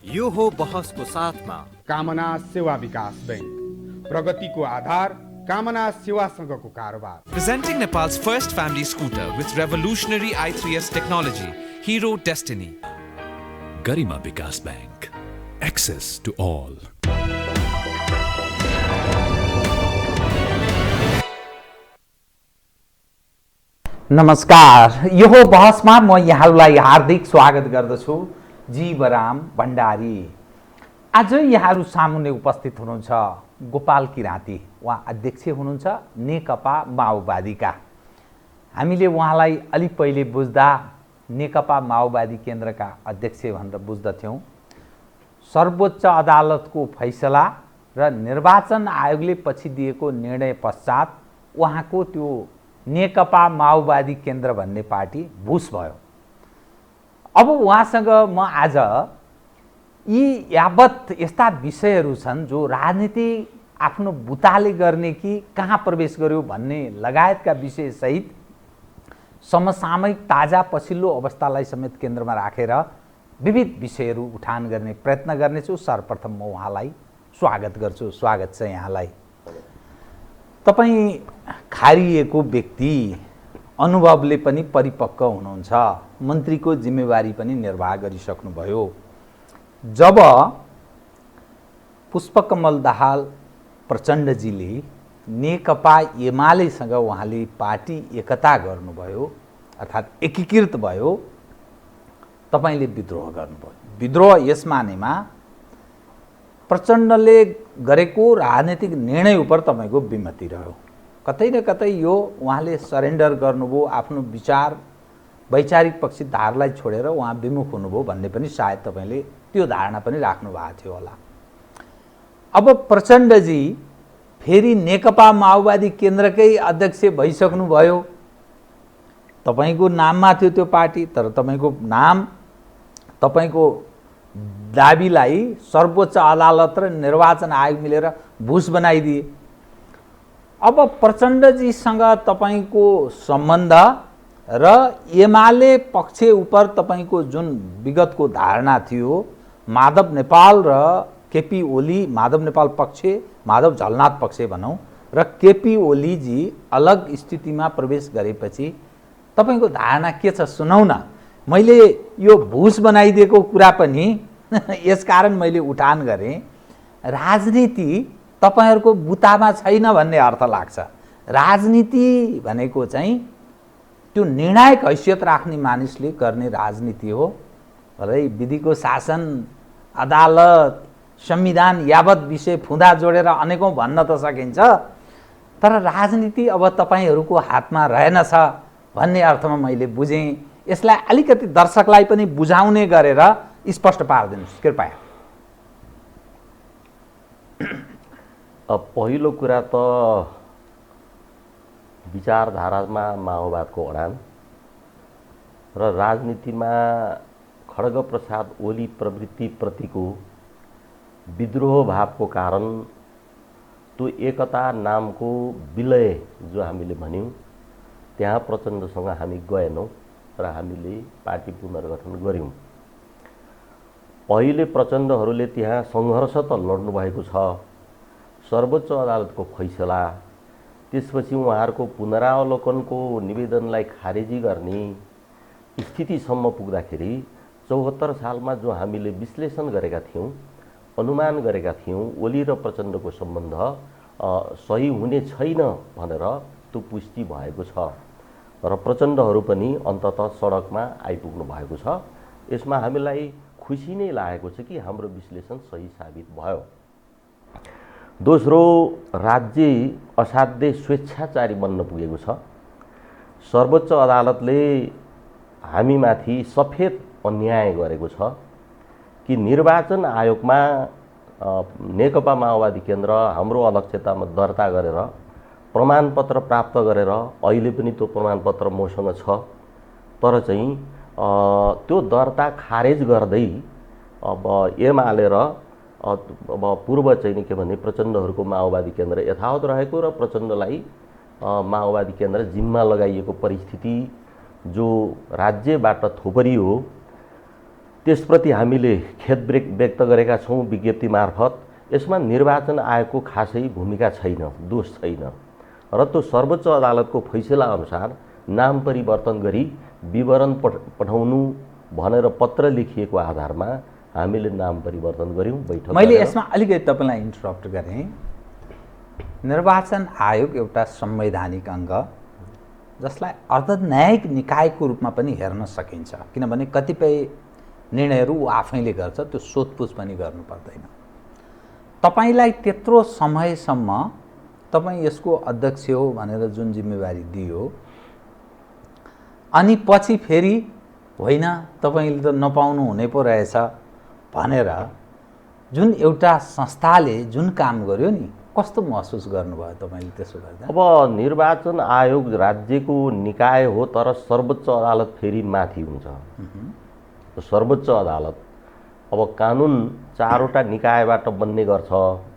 यो हो बहसको साथमा कामना सेवा विकास बैंक, प्रगतिको आधार कामना सेवासँगको कारोबार। Presenting Nepal's first family scooter with revolutionary i3S technology, Hero Destiny. Garima Vikas Bank. Access to all. नमस्कार, यो बहसमा म यहाँहरूलाई हार्दिक स्वागत गर्दछु। जीवराम भण्डारी। आज यहाँहरू सामुन्ने उपस्थित हुनुहुन्छ गोपाल किराँती। उहाँ अध्यक्ष हुनुहुन्छ नेकपा माओवादीका। हामीले उहाँलाई अलि पहिले बुझ्दा नेकपा माओवादी केन्द्रका अध्यक्ष भनेर बुझ्दथ्यौँ। सर्वोच्च अदालतको फैसला र निर्वाचन आयोगले पछि दिएको निर्णय पश्चात उहाँको त्यो नेकपा माओवादी केन्द्र भन्ने पार्टी भुस भयो। अब उहाँसँग म आज यी यावत यस्ता विषयहरू छन् जो राजनीति आफ्नो बुताले गर्ने कि कहाँ प्रवेश गर्यो भन्ने लगायतका विषयसहित समसामयिक ताजा पछिल्लो अवस्थालाई समेत केन्द्रमा राखेर विविध विषयहरू उठान गर्ने प्रयत्न गर्नेछु। सर्वप्रथम म उहाँलाई स्वागत गर्छु। स्वागत छ यहाँलाई। तपाईँ खारिएको व्यक्ति, अनुभवले पनि परिपक्व हुनुहुन्छ, मन्त्रीको जिम्मेवारी पनि निर्वाह गरिसक्नुभयो। जब पुष्पकमल दाहाल प्रचण्डजीले नेकपा एमालेसँग उहाँले पार्टी एकता गर्नुभयो अर्थात् एकीकृत भयो, तपाईले विद्रोह गर्नुभयो। विद्रोह यस मानेमा प्रचण्डले गरेको राजनीतिक निर्णय उपर तपाईको विमति रह्यो। कतै न कतै यो उहाँले सरेन्डर गर्नुभयो, आफ्नो विचार वैचारिक पक्षधारलाई छोडेर उहाँ विमुख हुनुभयो भन्ने पनि सायद तपाईले त्यो धारणा पनि राख्नु भएको थियो होला। अब प्रचण्डजी फेरि नेकपा माओवादी केन्द्रकै अध्यक्ष भइसक्नुभयो। तपाईको नाममा थियो त्यो पार्टी, तर तपाईको नाम तपाईको दाबीलाई सर्वोच्च अदालत र निर्वाचन आयोग मिलेर भुस बनाइदिए। अब प्रचण्डजीसँग तपाईको सम्बन्ध र एमाले पक्ष उपर तपाईको जुन विगतको धारणा थियो, माधव नेपाल र केपी ओली, माधव नेपाल पक्ष, माधव झलनाथ पक्ष भनौँ, र केपी ओलीजी अलग स्थितिमा प्रवेश गरेपछि तपाईको धारणा के छ सुनाउ न। मैले यो भुस बनाइदिएको कुरा पनि यसकारण मैले उठान गरेँ, राजनीति तपाईहरूको बुतामा छैन भन्ने अर्थ लाग्छ। राजनीति भनेको चाहिँ त्यो निर्णायक हैसियत राख्ने मानिसले गर्ने राजनीति हो। भलै विधिको शासन, अदालत, संविधान यावत विषय फुँदा जोडेर अनेकौँ भन्न त सकिन्छ, तर राजनीति अब तपाईहरूको हातमा रहेनछ भन्ने अर्थमा मैले बुझेँ। यसलाई अलिकति दर्शकलाई पनि बुझाउने गरेर स्पष्ट पारिदिनुहोस् कृपया। पहिलो कुरा त विचारधारामा माओवादको अडान र राजनीतिमा खड्गप्रसाद ओली प्रवृत्तिप्रतिको विद्रोह भावको कारण त्यो एकता नामको विलय जो हामीले भन्यौँ त्यहाँ प्रचण्डसँग हामी गएनौँ र हामीले पार्टी पुनर्गठन गऱ्यौँ। अहिले प्रचण्डहरूले त्यहाँ सङ्घर्ष त लड्नु भएको छ, सर्वोच्च अदालतको फैसला, त्यसपछि उहाँहरूको पुनरावलोकनको निवेदनलाई खारेजी गर्ने स्थितिसम्म पुग्दाखेरि 74 सालमा जो हामीले विश्लेषण गरेका थियौँ, अनुमान गरेका थियौँ ओली र प्रचण्डको सम्बन्ध सही हुने छैन भनेर त्यो पुष्टि भएको छ र प्रचण्डहरू पनि अन्ततः सडकमा आइपुग्नु भएको छ। यसमा हामीलाई खुसी नै लागेको छ कि हाम्रो विश्लेषण सही साबित भयो। दोस्रो, राज्य असाध्यै स्वेच्छाचारी बन्न पुगेको छ। सर्वोच्च अदालतले हामीमाथि सफेद अन्याय गरेको छ कि निर्वाचन आयोगमा नेकपा माओवादी केन्द्र हाम्रो अध्यक्षतामा दर्ता गरेर प्रमाणपत्र प्राप्त गरेर अहिले पनि त्यो प्रमाणपत्र मसँग छ, तर चाहिँ त्यो दर्ता खारेज गर्दै अब एमाले र अब पूर्व चाहिँ के भने प्रचण्डहरूको माओवादी केन्द्र यथावत रहेको र प्रचण्डलाई माओवादी केन्द्र जिम्मा लगाइएको परिस्थिति जो राज्यबाट थोपरियो त्यसप्रति हामीले खेद व्यक्त गरेका छौँ विज्ञप्ति मार्फत। यसमा निर्वाचन आयोगको खासै भूमिका छैन, दोष छैन र त्यो सर्वोच्च अदालतको फैसला अनुसार नाम परिवर्तन गरी विवरण पठाउनु भनेर पत्र लेखिएको आधारमा हामीले नाम परिवर्तन गऱ्यौँ। बैठक मैले यसमा अलिकति तपाईँलाई इन्टरप्ट गरेँ। निर्वाचन आयोग एउटा संवैधानिक अङ्ग जसलाई अर्धन्यायिक निकायको रूपमा पनि हेर्न सकिन्छ, किनभने कतिपय निर्णयहरू ऊ आफैले गर्छ, त्यो सोधपुछ पनि गर्नु पर्दैन। तपाईँलाई त्यत्रो समयसम्म तपाईँ यसको अध्यक्ष हो भनेर जुन जिम्मेवारी दियो, अनि पछि फेरि होइन तपाईँले त नपाउनु हुने पो रहेछ भनेर जुन एउटा संस्थाले जुन काम गर्यो नि, कस्तो महसुस गर्नुभयो तपाईँले त्यसो गर्दा? अब निर्वाचन आयोग राज्यको निकाय हो, तर सर्वोच्च अदालत फेरि माथि हुन्छ। सर्वोच्च अदालत अब कानुन 4वटा निकायबाट बन्ने गर्छ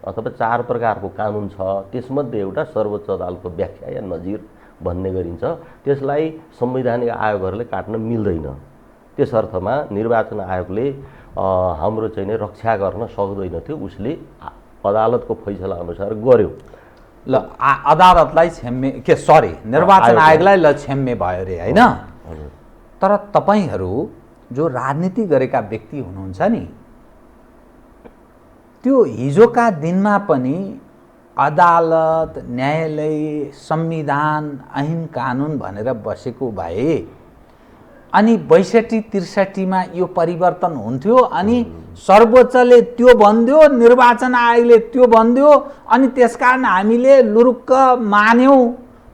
अथवा 4 प्रकारको कानुन छ, त्यसमध्ये एउटा सर्वोच्च अदालतको व्याख्या या नजिर भन्ने गरिन्छ। त्यसलाई संवैधानिक आयोगहरूले काट्न मिल्दैन। त्यस अर्थमा निर्वाचन आयोगले हाम्रो चाहिँ नै रक्षा गर्न सक्दैन थियो, उसले अदालतको फैसला अनुसार गर्यो। ल अदालतलाई निर्वाचन आयोगलाई क्षम्य भयो रे होइन। तर तपाईँहरू जो राजनीति गरेका व्यक्ति हुनुहुन्छ नि, त्यो हिजोका दिनमा पनि अदालत, न्यायालय, संविधान, ऐन कानुन भनेर बसेको भए अनि 62-63मा यो परिवर्तन हुन्थ्यो, अनि सर्वोच्चले त्यो भन्दियो, निर्वाचन आयोगले त्यो भन्दियो, अनि त्यसकारण हामीले लुरुक्क मान्यौँ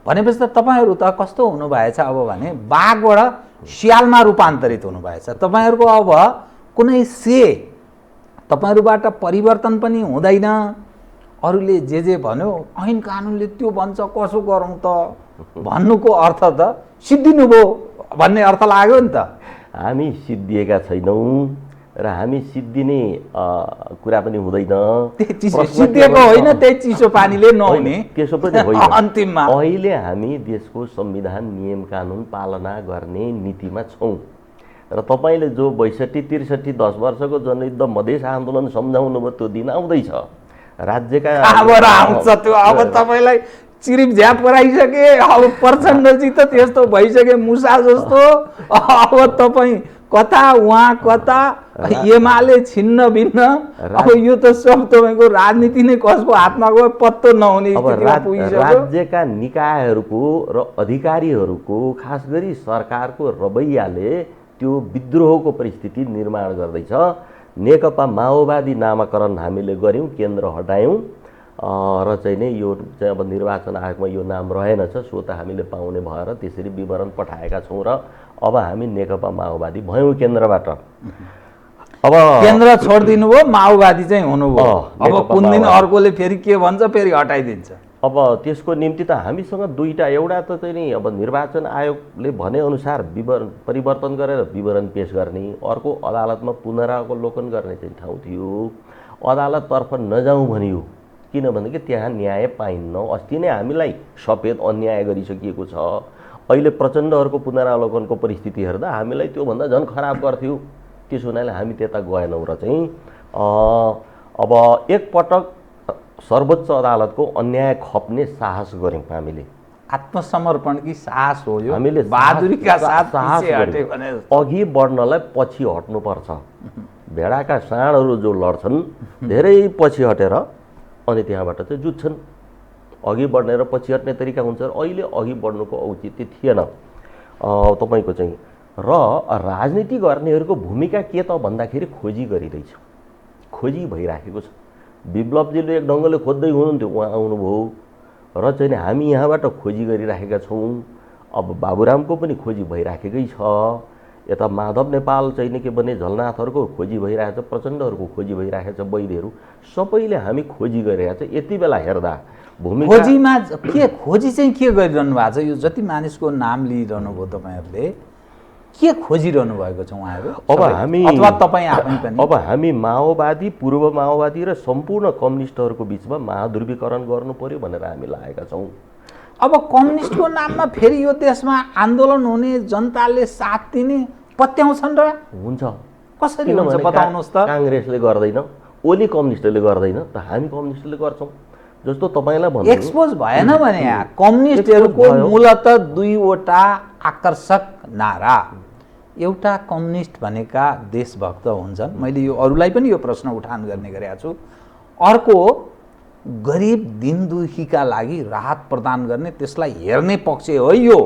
भनेपछि त तपाईँहरू त कस्तो हुनुभएछ अब भने बाघबाट सियालमा रूपान्तरित हुनुभएछ। तपाईँहरूको अब कुनै तपाईँहरूबाट परिवर्तन पनि हुँदैन। अरूले जे भन्यो ऐन कानुनले त्यो भन्छ, कसो गरौँ त भन्नुको अर्थ त सिद्धिनुभयो भन्ने अर्थ लाग्यो नि त। हामी सिद्धिएका छैनौँ र हामी सिद्धिने कुरा पनि हुँदैन। सिद्धिएको होइन, त्यही चिसो पानीले नहुने त्यसो पनि होइन। अन्तिममा अहिले हामी देशको संविधान, नियम कानुन पालना गर्ने नीतिमा छौँ र तपाईँले जो 62-63 10 वर्षको जनयुद्ध मधेस आन्दोलन सम्झाउनु भयो, त्यो दिन आउँदैछ। राज्यका आउँछ त्यो। अब तपाईँलाई चिरिप झ्याप पराइसके, अब प्रचण्डजी त त्यस्तो भइसके मुसा जस्तो। अब तपाईँ कता उहाँ कता, एमाले छिन्न भिन्न। अब यो त सब तपाईँको राजनीति नै कसको हातमा गयो पत्तो नहुने स्थितिमा पुगिसक्यो। राज्यका निकायहरूको र अधिकारीहरूको खास गरी सरकारको रवैयाले त्यो विद्रोहको परिस्थिति निर्माण गर्दैछ। नेकपा माओवादी नामाकरण हामीले गऱ्यौँ, केन्द्र हटायौँ र चाहिँ नै यो चाहिँ अब निर्वाचन आयोगमा यो नाम रहेनछ, सो त हामीले पाउने भएर त्यसरी विवरण पठाएका छौँ र अब हामी नेकपा माओवादी भयौँ केन्द्रबाट। अब केन्द्र छोडिदिनु भयो, माओवादी चाहिँ हुनुभयो। अब कुन दिन अर्कोले फेरि के भन्छ फेरि हटाइदिन्छ। अब त्यसको निम्ति त हामीसँग दुईटा, एउटा त चाहिँ नि अब निर्वाचन आयोगले भनेअनुसार विवरण परिवर्तन गरेर विवरण पेश गर्ने, अर्को अदालतमा पुनरावलोकन गर्ने चाहिँ ठाउँ थियो। अदालततर्फ नजाउँ भनियो, किनभनेदेखि त्यहाँ न्याय पाइन्न। अस्ति नै हामीलाई सफेद अन्याय गरिसकिएको छ। अहिले प्रचण्डहरूको पुनरावलोकनको परिस्थिति हेर्दा हामीलाई त्योभन्दा झन् खराब गर्थ्यो। त्यसो हुनाले हामी त्यता गएनौँ र चाहिँ अब एकपटक सर्वोच्च अदालतको अन्याय खप्ने साहस गऱ्यौँ हामीले। आत्मसमर्पण कि साहस हो यो? हामीले बहादुरीका साथ साहस अघि बढ्नलाई पछि हट्नुपर्छ। भेडाका साँडहरू जो लड्छन् धेरै पछि हटेर अनि त्यहाँबाट चाहिँ जुत्छन्। अघि बढ्ने र पछि हट्ने तरिका हुन्छ। अहिले अघि बढ्नुको औचित्य थिएन तपाईँको चाहिँ। र राजनीति गर्नेहरूको भूमिका के त भन्दाखेरि खोजी गरिरहेछ, खोजी भइराखेको छ। विप्लवजीले एक ढङ्गले खोज्दै हुनुहुन्थ्यो, उहाँ आउनुभयो र चाहिँ हामी यहाँबाट खोजी गरिराखेका छौँ। अब बाबुरामको पनि खोजी भइराखेकै छ। यता माधव नेपाल चाहिँ नि के भने झलनाथहरूको खोजी भइरहेछ, प्रचण्डहरूको खोजी भइरहेछ, वैद्यहरू सबैले हामी खोजी गरिरहेछ। यति बेला हेर्दा भूमिका खोजीमा खोजी चाहिँ के गरिरहनु भएको छ? यो जति मानिसको नाम लिइरहनु भयो तपाईँहरूले, के खोजिरहनु भएको छ उहाँहरू? अब हामी अथवा तपाईँ आफै पनि? अब हामी माओवादी, पूर्व माओवादी र सम्पूर्ण कम्युनिस्टहरूको बिचमा महाध्रुवीकरण गर्नु पर्यो भनेर हामी लागेका छौँ। अब कम्युनिस्टको नाममा फेरि यो देशमा आन्दोलन हुने, जनताले साथ दिने पत्याउँछन् र? हुन्छ। कसरी हुन्छ किनभने बताउनुहोस् त। काङ्ग्रेसले गर्दैन, ओली कम्युनिस्टले गर्दैन त हामी कम्युनिस्टले गर्छौँ। जस्तो तपाईँलाई भन्नु एक्सपोज भएन भने यहाँ कम्युनिस्टहरूको मूलत दुईवटा आकर्षक नारा। एउटा कम्युनिस्ट भनेका देशभक्त हुन्छन्, मैले यो अरूलाई पनि यो प्रश्न उठान गर्ने गरेको छु। अर्को गरिब दिनदुखीका लागि राहत प्रदान गर्ने, त्यसलाई हेर्ने पक्ष हो यो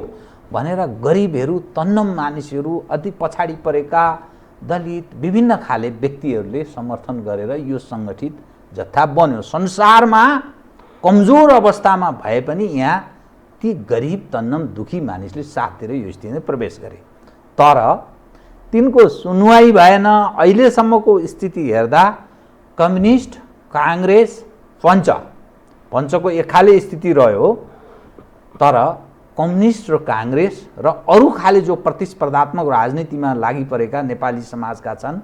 भनेर गरिबहरू, तन्नम मानिसहरू, अति पछाडि परेका दलित विभिन्न खाले व्यक्तिहरूले समर्थन गरेर यो सङ्गठित जत्था बन्यो। संसारमा कमजोर अवस्थामा भए पनि यहाँ ती गरिब तन्नम दुखी मानिसले साथ दिएर यो स्थितिमा प्रवेश गरे। तर तिनको सुनवाई भएन। अहिलेसम्मको स्थिति हेर्दा कम्युनिस्ट, काङ्ग्रेस, पञ्चको एकाले स्थिति रह्यो। तर कम्युनिस्ट र काङ्ग्रेस र अरू खाले जो प्रतिस्पर्धात्मक राजनीतिमा लागि परेका नेपाली समाजका छन्,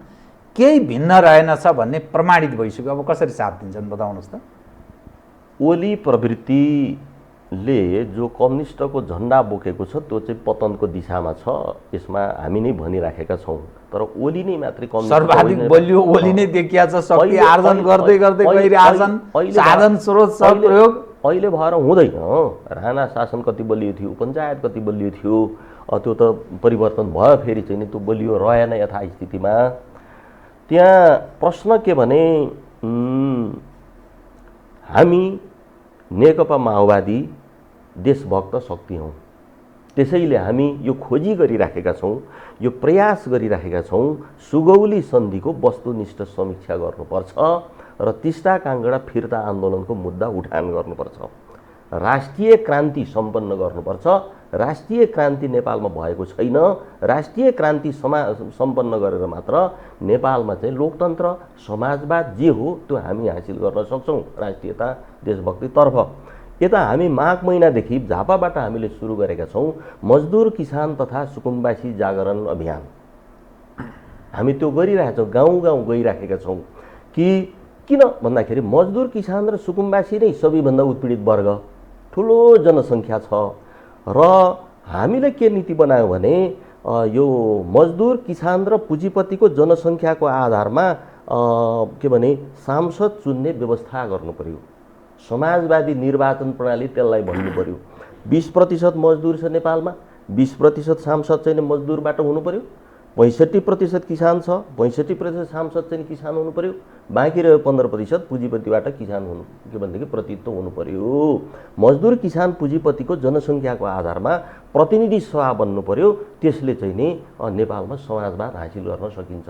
केही भिन्न रहेनछ भन्ने प्रमाणित भइसक्यो। अब कसरी साथ दिन्छन् बताउनुहोस् त। ओली प्रवृत्तिले जो कम्युनिस्टको झन्डा बोकेको छ त्यो चाहिँ पतनको दिशामा छ, यसमा हामी नै भनिराखेका छौँ। तर ओली नै मात्रै सर्वाधिक बलियो ओली नै देखिया छ। शक्ति आर्जन गर्दै गर्दै गइरहेछन्, साधन स्रोत सब प्रयोग अहिले भएर हुँदैन। राणा शासन कति बलियो थियो, पञ्चायत कति बलियो थियो, त्यो त परिवर्तन भयो, फेरि चाहिँ नि त्यो बलियो रहेन यथास्थितिमा। त्यहाँ प्रश्न के भने हामी नेकपा माओवादी देशभक्त शक्ति हौँ, त्यसैले हामी यो खोजी गरिराखेका छौँ, यो प्रयास गरिराखेका छौँ सुगौली सन्धिको वस्तुनिष्ठ समीक्षा गर्नुपर्छ र टिस्टा काङ्गडा फिर्ता आन्दोलनको मुद्दा उठान गर्नुपर्छ, राष्ट्रिय क्रान्ति सम्पन्न गर्नुपर्छ। राष्ट्रिय क्रान्ति नेपालमा भएको छैन। राष्ट्रिय क्रान्ति सम्पन्न गरेर मात्र नेपालमा चाहिँ लोकतन्त्र, समाजवाद जे हो त्यो हामी हासिल गर्न सक्छौँ, राष्ट्रियता, देशभक्तितर्फ। यता हामी माघ महिनादेखि झापाबाट हामीले सुरु गरेका छौँ मजदुर, किसान तथा सुकुम्बासी जागरण अभियान। हामी त्यो गरिरहेका छौँ, गाउँ गाउँ गइराखेका छौँ। किन भन्दाखेरि मजदुर, किसान र सुकुम्बासी नै सबैभन्दा उत्पीडित वर्ग, ठुलो जनसङ्ख्या छ। र हामीले के नीति बनायौँ भने यो मजदुर, किसान र पुँजीपतिको जनसङ्ख्याको आधारमा के भने सांसद चुन्ने व्यवस्था गर्नु पर्यो। समाजवादी निर्वाचन प्रणाली त्यसलाई भन्नु पर्यो। 20% मजदुर छ नेपालमा, 20% सांसद चाहिँ मजदुरबाट हुनु पर्यो, 65% किसान छ, 65% सांसद चाहिँ किसान हुनु पर्यो, बाँकी रह्यो 15% पुँजीपतिबाट किसान हुनु, के भनेदेखि प्रतिनिधित्व हुनु पर्यो। मजदुर, किसान, पुँजीपतिको जनसङ्ख्याको आधारमा प्रतिनिधि सभा बन्नु पर्यो। त्यसले चाहिँ नि नेपालमा समाजवाद हासिल गर्न सकिन्छ।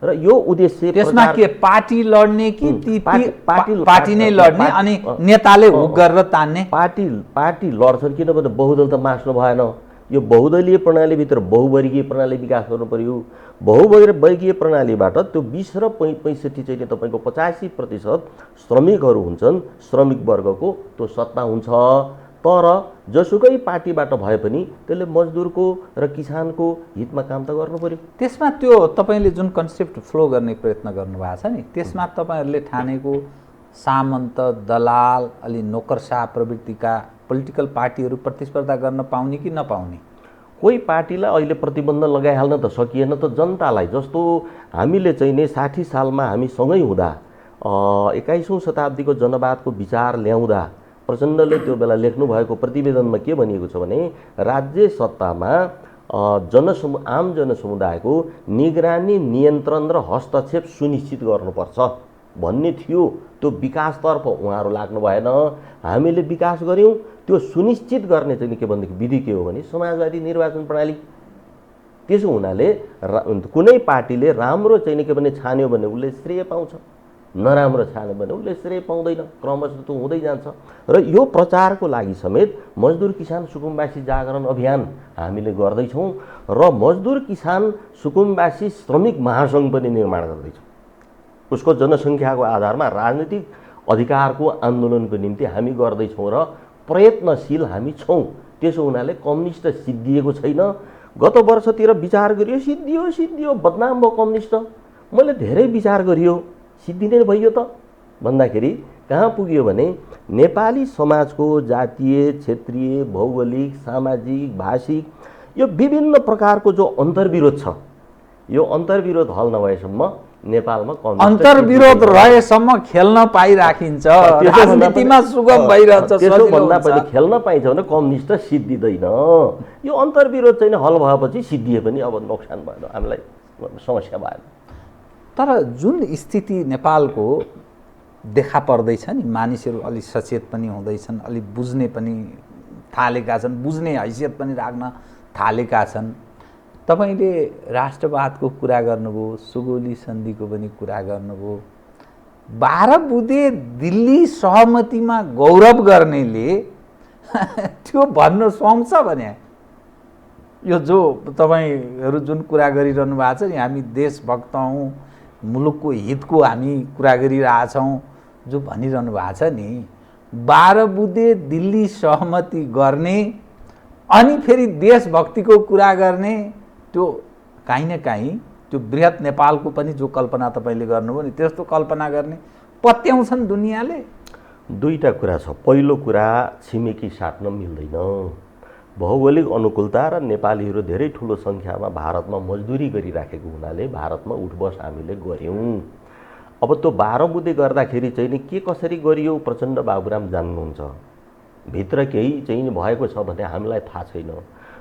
र यो उद्देश्य त्यसमा के पार्टी लड्ने कि पार्टी नै लड्ने अनि नेताले हुक गरेर तान्ने? पार्टी लड्छन्, किनभने बहुदल त मास्नु भएन। यो बहुदलीय प्रणालीभित्र बहुवर्गीय प्रणाली विकास गर्नु पर्यो। बहुवर्गीय प्रणालीबाट त्यो 20 र 65 चाहिँ तपाईँको 85% श्रमिकहरू हुन्छन्, श्रमिक वर्गको त्यो सत्ता हुन्छ। तर जसुकै पार्टीबाट भए पनि त्यसले मजदुरको र किसानको हितमा काम त गर्नु पर्यो। त्यसमा त्यो तपाईँले जुन कन्सेप्ट फ्लो गर्ने प्रयत्न गर्नुभएको छ नि, त्यसमा तपाईँहरूले ठानेको सामन्त, दलाल, अलि नोकरशाह प्रवृत्तिका पोलिटिकल पार्टीहरू प्रतिस्पर्धा गर्न पाउने कि नपाउने? कोही पार्टीलाई अहिले प्रतिबन्ध लगाइहाल्न त सकिएन त। जनतालाई जस्तो हामीले चाहिँ नि 60 सालमा हामी सँगै हुँदा 21औं शताब्दीको जनवादको विचार ल्याउँदा प्रचण्डले त्यो बेला लेख्नु भएको प्रतिवेदनमा के भनिएको छ भने राज्य सत्तामा आम जनसमुदायको निगरानी, नियन्त्रण र हस्तक्षेप सुनिश्चित गर्नुपर्छ भन्ने थियो। त्यो विकासतर्फ उहाँहरू लाग्नु भएन। हामीले विकास गऱ्यौँ। त्यो सुनिश्चित गर्ने चाहिँ के भनेदेखि विधि के हो भने समाजवादी निर्वाचन प्रणाली। त्यसो हुनाले कुनै पार्टीले राम्रो चाहिँ के भने छान्यो भने उसले श्रेय पाउँछ, नराम्रो छान्यो भने उसले श्रेय पाउँदैन, क्रमशः त्यो हुँदै जान्छ। र यो प्रचारको लागि समेत मजदुर, किसान, सुकुम्बासी जागरण अभियान हामीले गर्दैछौँ र मजदुर, किसान, सुकुम्बासी श्रमिक महासङ्घ पनि निर्माण गर्दैछौँ। उसको जनसङ्ख्याको आधारमा राजनीतिक अधिकारको आन्दोलनको निम्ति हामी गर्दैछौँ र प्रयत्नशील हामी छौँ। त्यसो हुनाले कम्युनिस्ट सिद्धिएको छैन। गत वर्षतिर विचार गरियो, सिद्धियो, बदनाम भयो कम्युनिस्ट। मैले धेरै विचार गरियो, सिद्धिने भइयो त भन्दाखेरि कहाँ पुग्यो भने नेपाली समाजको जातीय, क्षेत्रीय, भौगोलिक, सामाजिक, भाषिक यो विभिन्न प्रकारको जो अन्तर्विरोध छ यो अन्तर्विरोध हल नभएसम्म नेपालमा कम्युनिस्ट अन्तर्विरोध रहेसम्म खेल्न पाइराखिन्छ, राजनीतिमा सुगम भइरहन्छ, त्यसोभन्दा पनि खेल्न पाइन्छ भने कम्युनिस्ट सिद्धिँदैन। यो अन्तर्विरोध चाहिँ हल भएपछि सिद्धिए पनि अब नोक्सान भएन, हामीलाई समस्या भएन। तर जुन स्थिति नेपालको देखा पर्दैछ नि, मानिसहरू अलि सचेत पनि हुँदैछन्, अलि बुझ्ने पनि थालेका छन्, बुझ्ने हैसियत पनि राख्न थालेका छन्। तपाईले राष्ट्रवादको कुरा गर्नुभयो, सुगौली सन्धिको पनि कुरा गर्नुभयो। 12 बुँदे दिल्ली सहमतिमा गौरव गर्नेले त्यो भन्न सुहाउँछ भने यो जो तपाईहरू जुन कुरा गरिरहनु भएको छ नि, हामी देशभक्त हौँ, मुलुकको हितको हामी कुरा गरिरहेछौँ जो भनिरहनु भएको छ नि, 12 बुँदे दिल्ली सहमति गर्ने अनि फेरि देशभक्तिको कुरा गर्ने, त्यो काहीँ न काहीँ त्यो बृहत नेपालको पनि जो कल्पना तपाईँले गर्नुभयो नि, त्यस्तो कल्पना गर्ने पत्याउँछन् दुनियाँले। दुईटा कुरा छ। पहिलो कुरा, छिमेकी साट्न मिल्दैन। भौगोलिक अनुकूलता र नेपालीहरू धेरै ठुलो सङ्ख्यामा भारतमा मजदुरी गरिराखेको हुनाले भारतमा उठबस हामीले गऱ्यौँ। अब त्यो 12 बुँदे गर्दाखेरि चाहिँ नि के कसरी गरियो प्रचण्ड बाबुराम जान्नुहुन्छ। भित्र केही चाहिँ भएको छ भने हामीलाई थाहा छैन।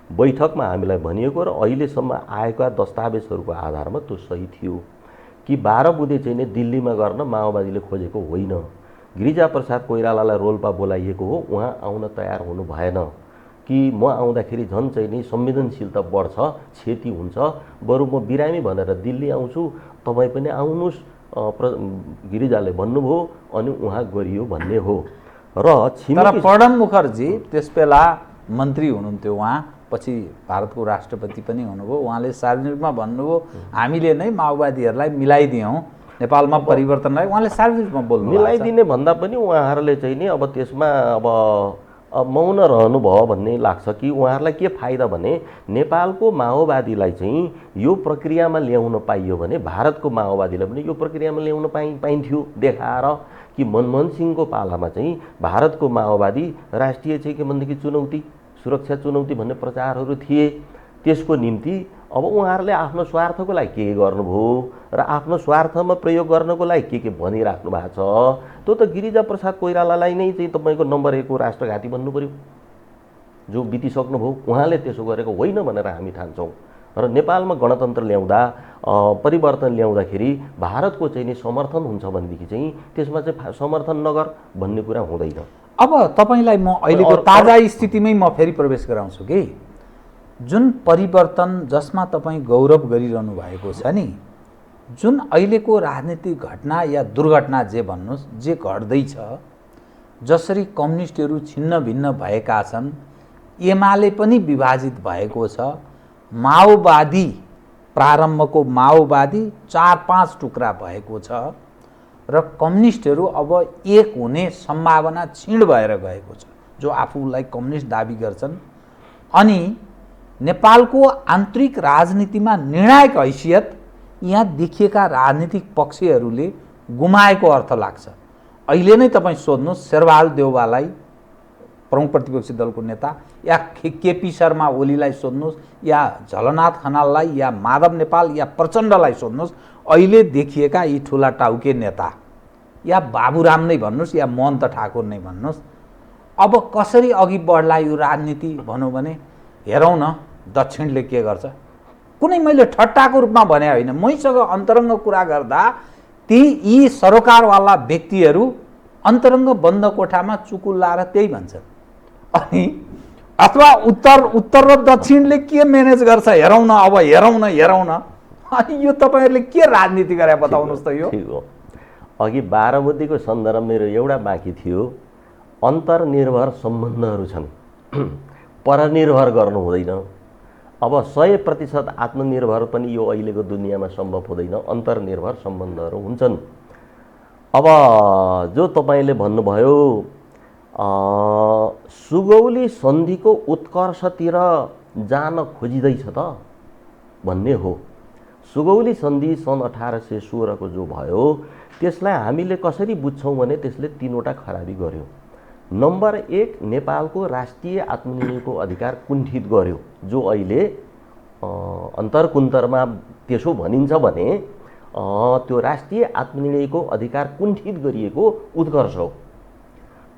बैठकमा हामीलाई भनिएको र अहिलेसम्म आएका दस्तावेजहरूको आधारमा त्यो सही थियो कि 12 बुँदे चाहिँ नि दिल्लीमा गर्न माओवादीले खोजेको होइन। गिरिजाप्रसाद कोइरालालाई रोल्पा बोलाइएको हो, उहाँ आउन तयार हुनु भएन कि म आउँदाखेरि झन् चाहिँ नि संवेदनशीलता बढ्छ, क्षति हुन्छ, बरु म बिरामी भनेर दिल्ली आउँछु, तपाईँ पनि आउनुहोस् गिरिजाले भन्नुभयो अनि उहाँ गरियो भन्ने हो। र तर प्रणब मुखर्जी त्यसबेला मन्त्री हुनुहुन्थ्यो, उहाँ पछि भारतको राष्ट्रपति पनि हुनुभयो। उहाँले सार्वजनिकमा भन्नुभयो हामीले नै माओवादीहरूलाई मिलाइदियौँ, नेपालमा परिवर्तनलाई उहाँले सार्वजनिकमा बोल्नु। मिलाइदिने भन्दा पनि उहाँहरूले चाहिँ नि अब त्यसमा अब मौन रहनुभयो भन्ने लाग्छ कि उहाँहरूलाई के फाइदा भने नेपालको माओवादीलाई चाहिँ यो प्रक्रियामा ल्याउन पाइयो भने भारतको माओवादीलाई पनि यो प्रक्रियामा ल्याउन पाइन्थ्यो, देखाएर कि मनमोहन सिंहको पालामा चाहिँ भारतको माओवादी राष्ट्रिय चाहिँ के भनेदेखि चुनौती, सुरक्षा चुनौती भन्ने प्रचारहरू थिए। त्यसको निम्ति अब उहाँहरूले आफ्नो स्वार्थको लागि के गर्नुभयो र आफ्नो स्वार्थमा प्रयोग गर्नको लागि के भनिराख्नु भएको छ, त्यो त गिरिजाप्रसाद कोइरालालाई नै चाहिँ तपाईँको नम्बर 1 को राष्ट्रघाती भन्नु पर्यो जो बितिसक्नुभयो। उहाँले त्यसो गरेको होइन भनेर हामी ठान्छौँ। र नेपालमा गणतन्त्र ल्याउँदा परिवर्तन ल्याउँदाखेरि भारतको चाहिँ नि समर्थन हुन्छ भनेदेखि चाहिँ त्यसमा चाहिँ समर्थन नगर भन्ने कुरा हुँदैन। अब तपाईँलाई म अहिलेको ताजा स्थितिमै म फेरि प्रवेश गराउँछु कि जुन परिवर्तन जसमा तपाईँ गौरव गरिरहनु भएको छ नि, जुन अहिलेको राजनीतिक घटना या दुर्घटना जे भन्नुहोस् जे घट्दैछ, जसरी कम्युनिस्टहरू छिन्न भिन्न भएका छन्, एमाले पनि विभाजित भएको छ, माओवादी प्रारम्भको माओवादी 4-5 टुक्रा भएको छ र कम्युनिस्टहरू अब एक हुने सम्भावना क्षीण भएर गएको छ, जो आफूलाई कम्युनिस्ट दाबी गर्छन्। अनि नेपालको आन्तरिक राजनीतिमा निर्णायक हैसियत यहाँ देखिएका राजनीतिक पक्षहरूले गुमाएको अर्थ लाग्छ। अहिले नै तपाईँ सोध्नुहोस् शेरबहादुर देउवालाई, प्रमुख प्रतिपक्षी दलको नेता, या केपी शर्मा ओलीलाई सोध्नुहोस्, या झलनाथ खनाललाई, या माधव नेपाल, या प्रचण्डलाई सोध्नुहोस्, अहिले देखिएका यी ठुला टाउके नेता, या बाबुराम नै भन्नुहोस् या महन्त ठाकुर नै भन्नुहोस्, अब कसरी अघि बढ्ला यो राजनीति भनौँ भने हेरौँ न दक्षिणले के गर्छ। कुनै मैले ठट्टाको रूपमा भने होइन, मैसँग अन्तरङ्ग कुरा गर्दा ती यी सरोकारवाला व्यक्तिहरू अन्तरङ्ग बन्द कोठामा चुकुल लाएर त्यही भन्छन्। अनि अथवा उत्तर र दक्षिणले के म्यानेज गर्छ हेरौँ न, अब हेरौँ न। अनि यो तपाईँहरूले के राजनीति गरे बताउनुहोस् त। यो ठिक हो। अघि 12 बुँदेको सन्दर्भ मेरो एउटा बाँकी थियो, अन्तर्निर्भर सम्बन्धहरू छन्, परनिर्भर गर्नु हुँदैन। अब 100% आत्मनिर्भर पनि यो अहिलेको दुनियाँमा सम्भव हुँदैन, अन्तर्निर्भर सम्बन्धहरू हुन्छन्। अब जो तपाईँले भन्नुभयो सुगौली सन्धिको उत्कर्षतिर जान खोजिँदैछ त भन्ने हो। सुगौली सन्धि सन् 1816 को जो भयो त्यसलाई हामीले कसरी बुझ्छौँ भने त्यसले 3वटा खराबी गर्यो। नम्बर 1, नेपालको राष्ट्रिय आत्मनिर्णयको अधिकार कुण्ठित गर्यो, जो अहिले अन्तर्कुन्तरमा त्यसो भनिन्छ भने त्यो राष्ट्रिय आत्मनिर्णयको अधिकार कुण्ठित गरिएको उत्कर्ष हो।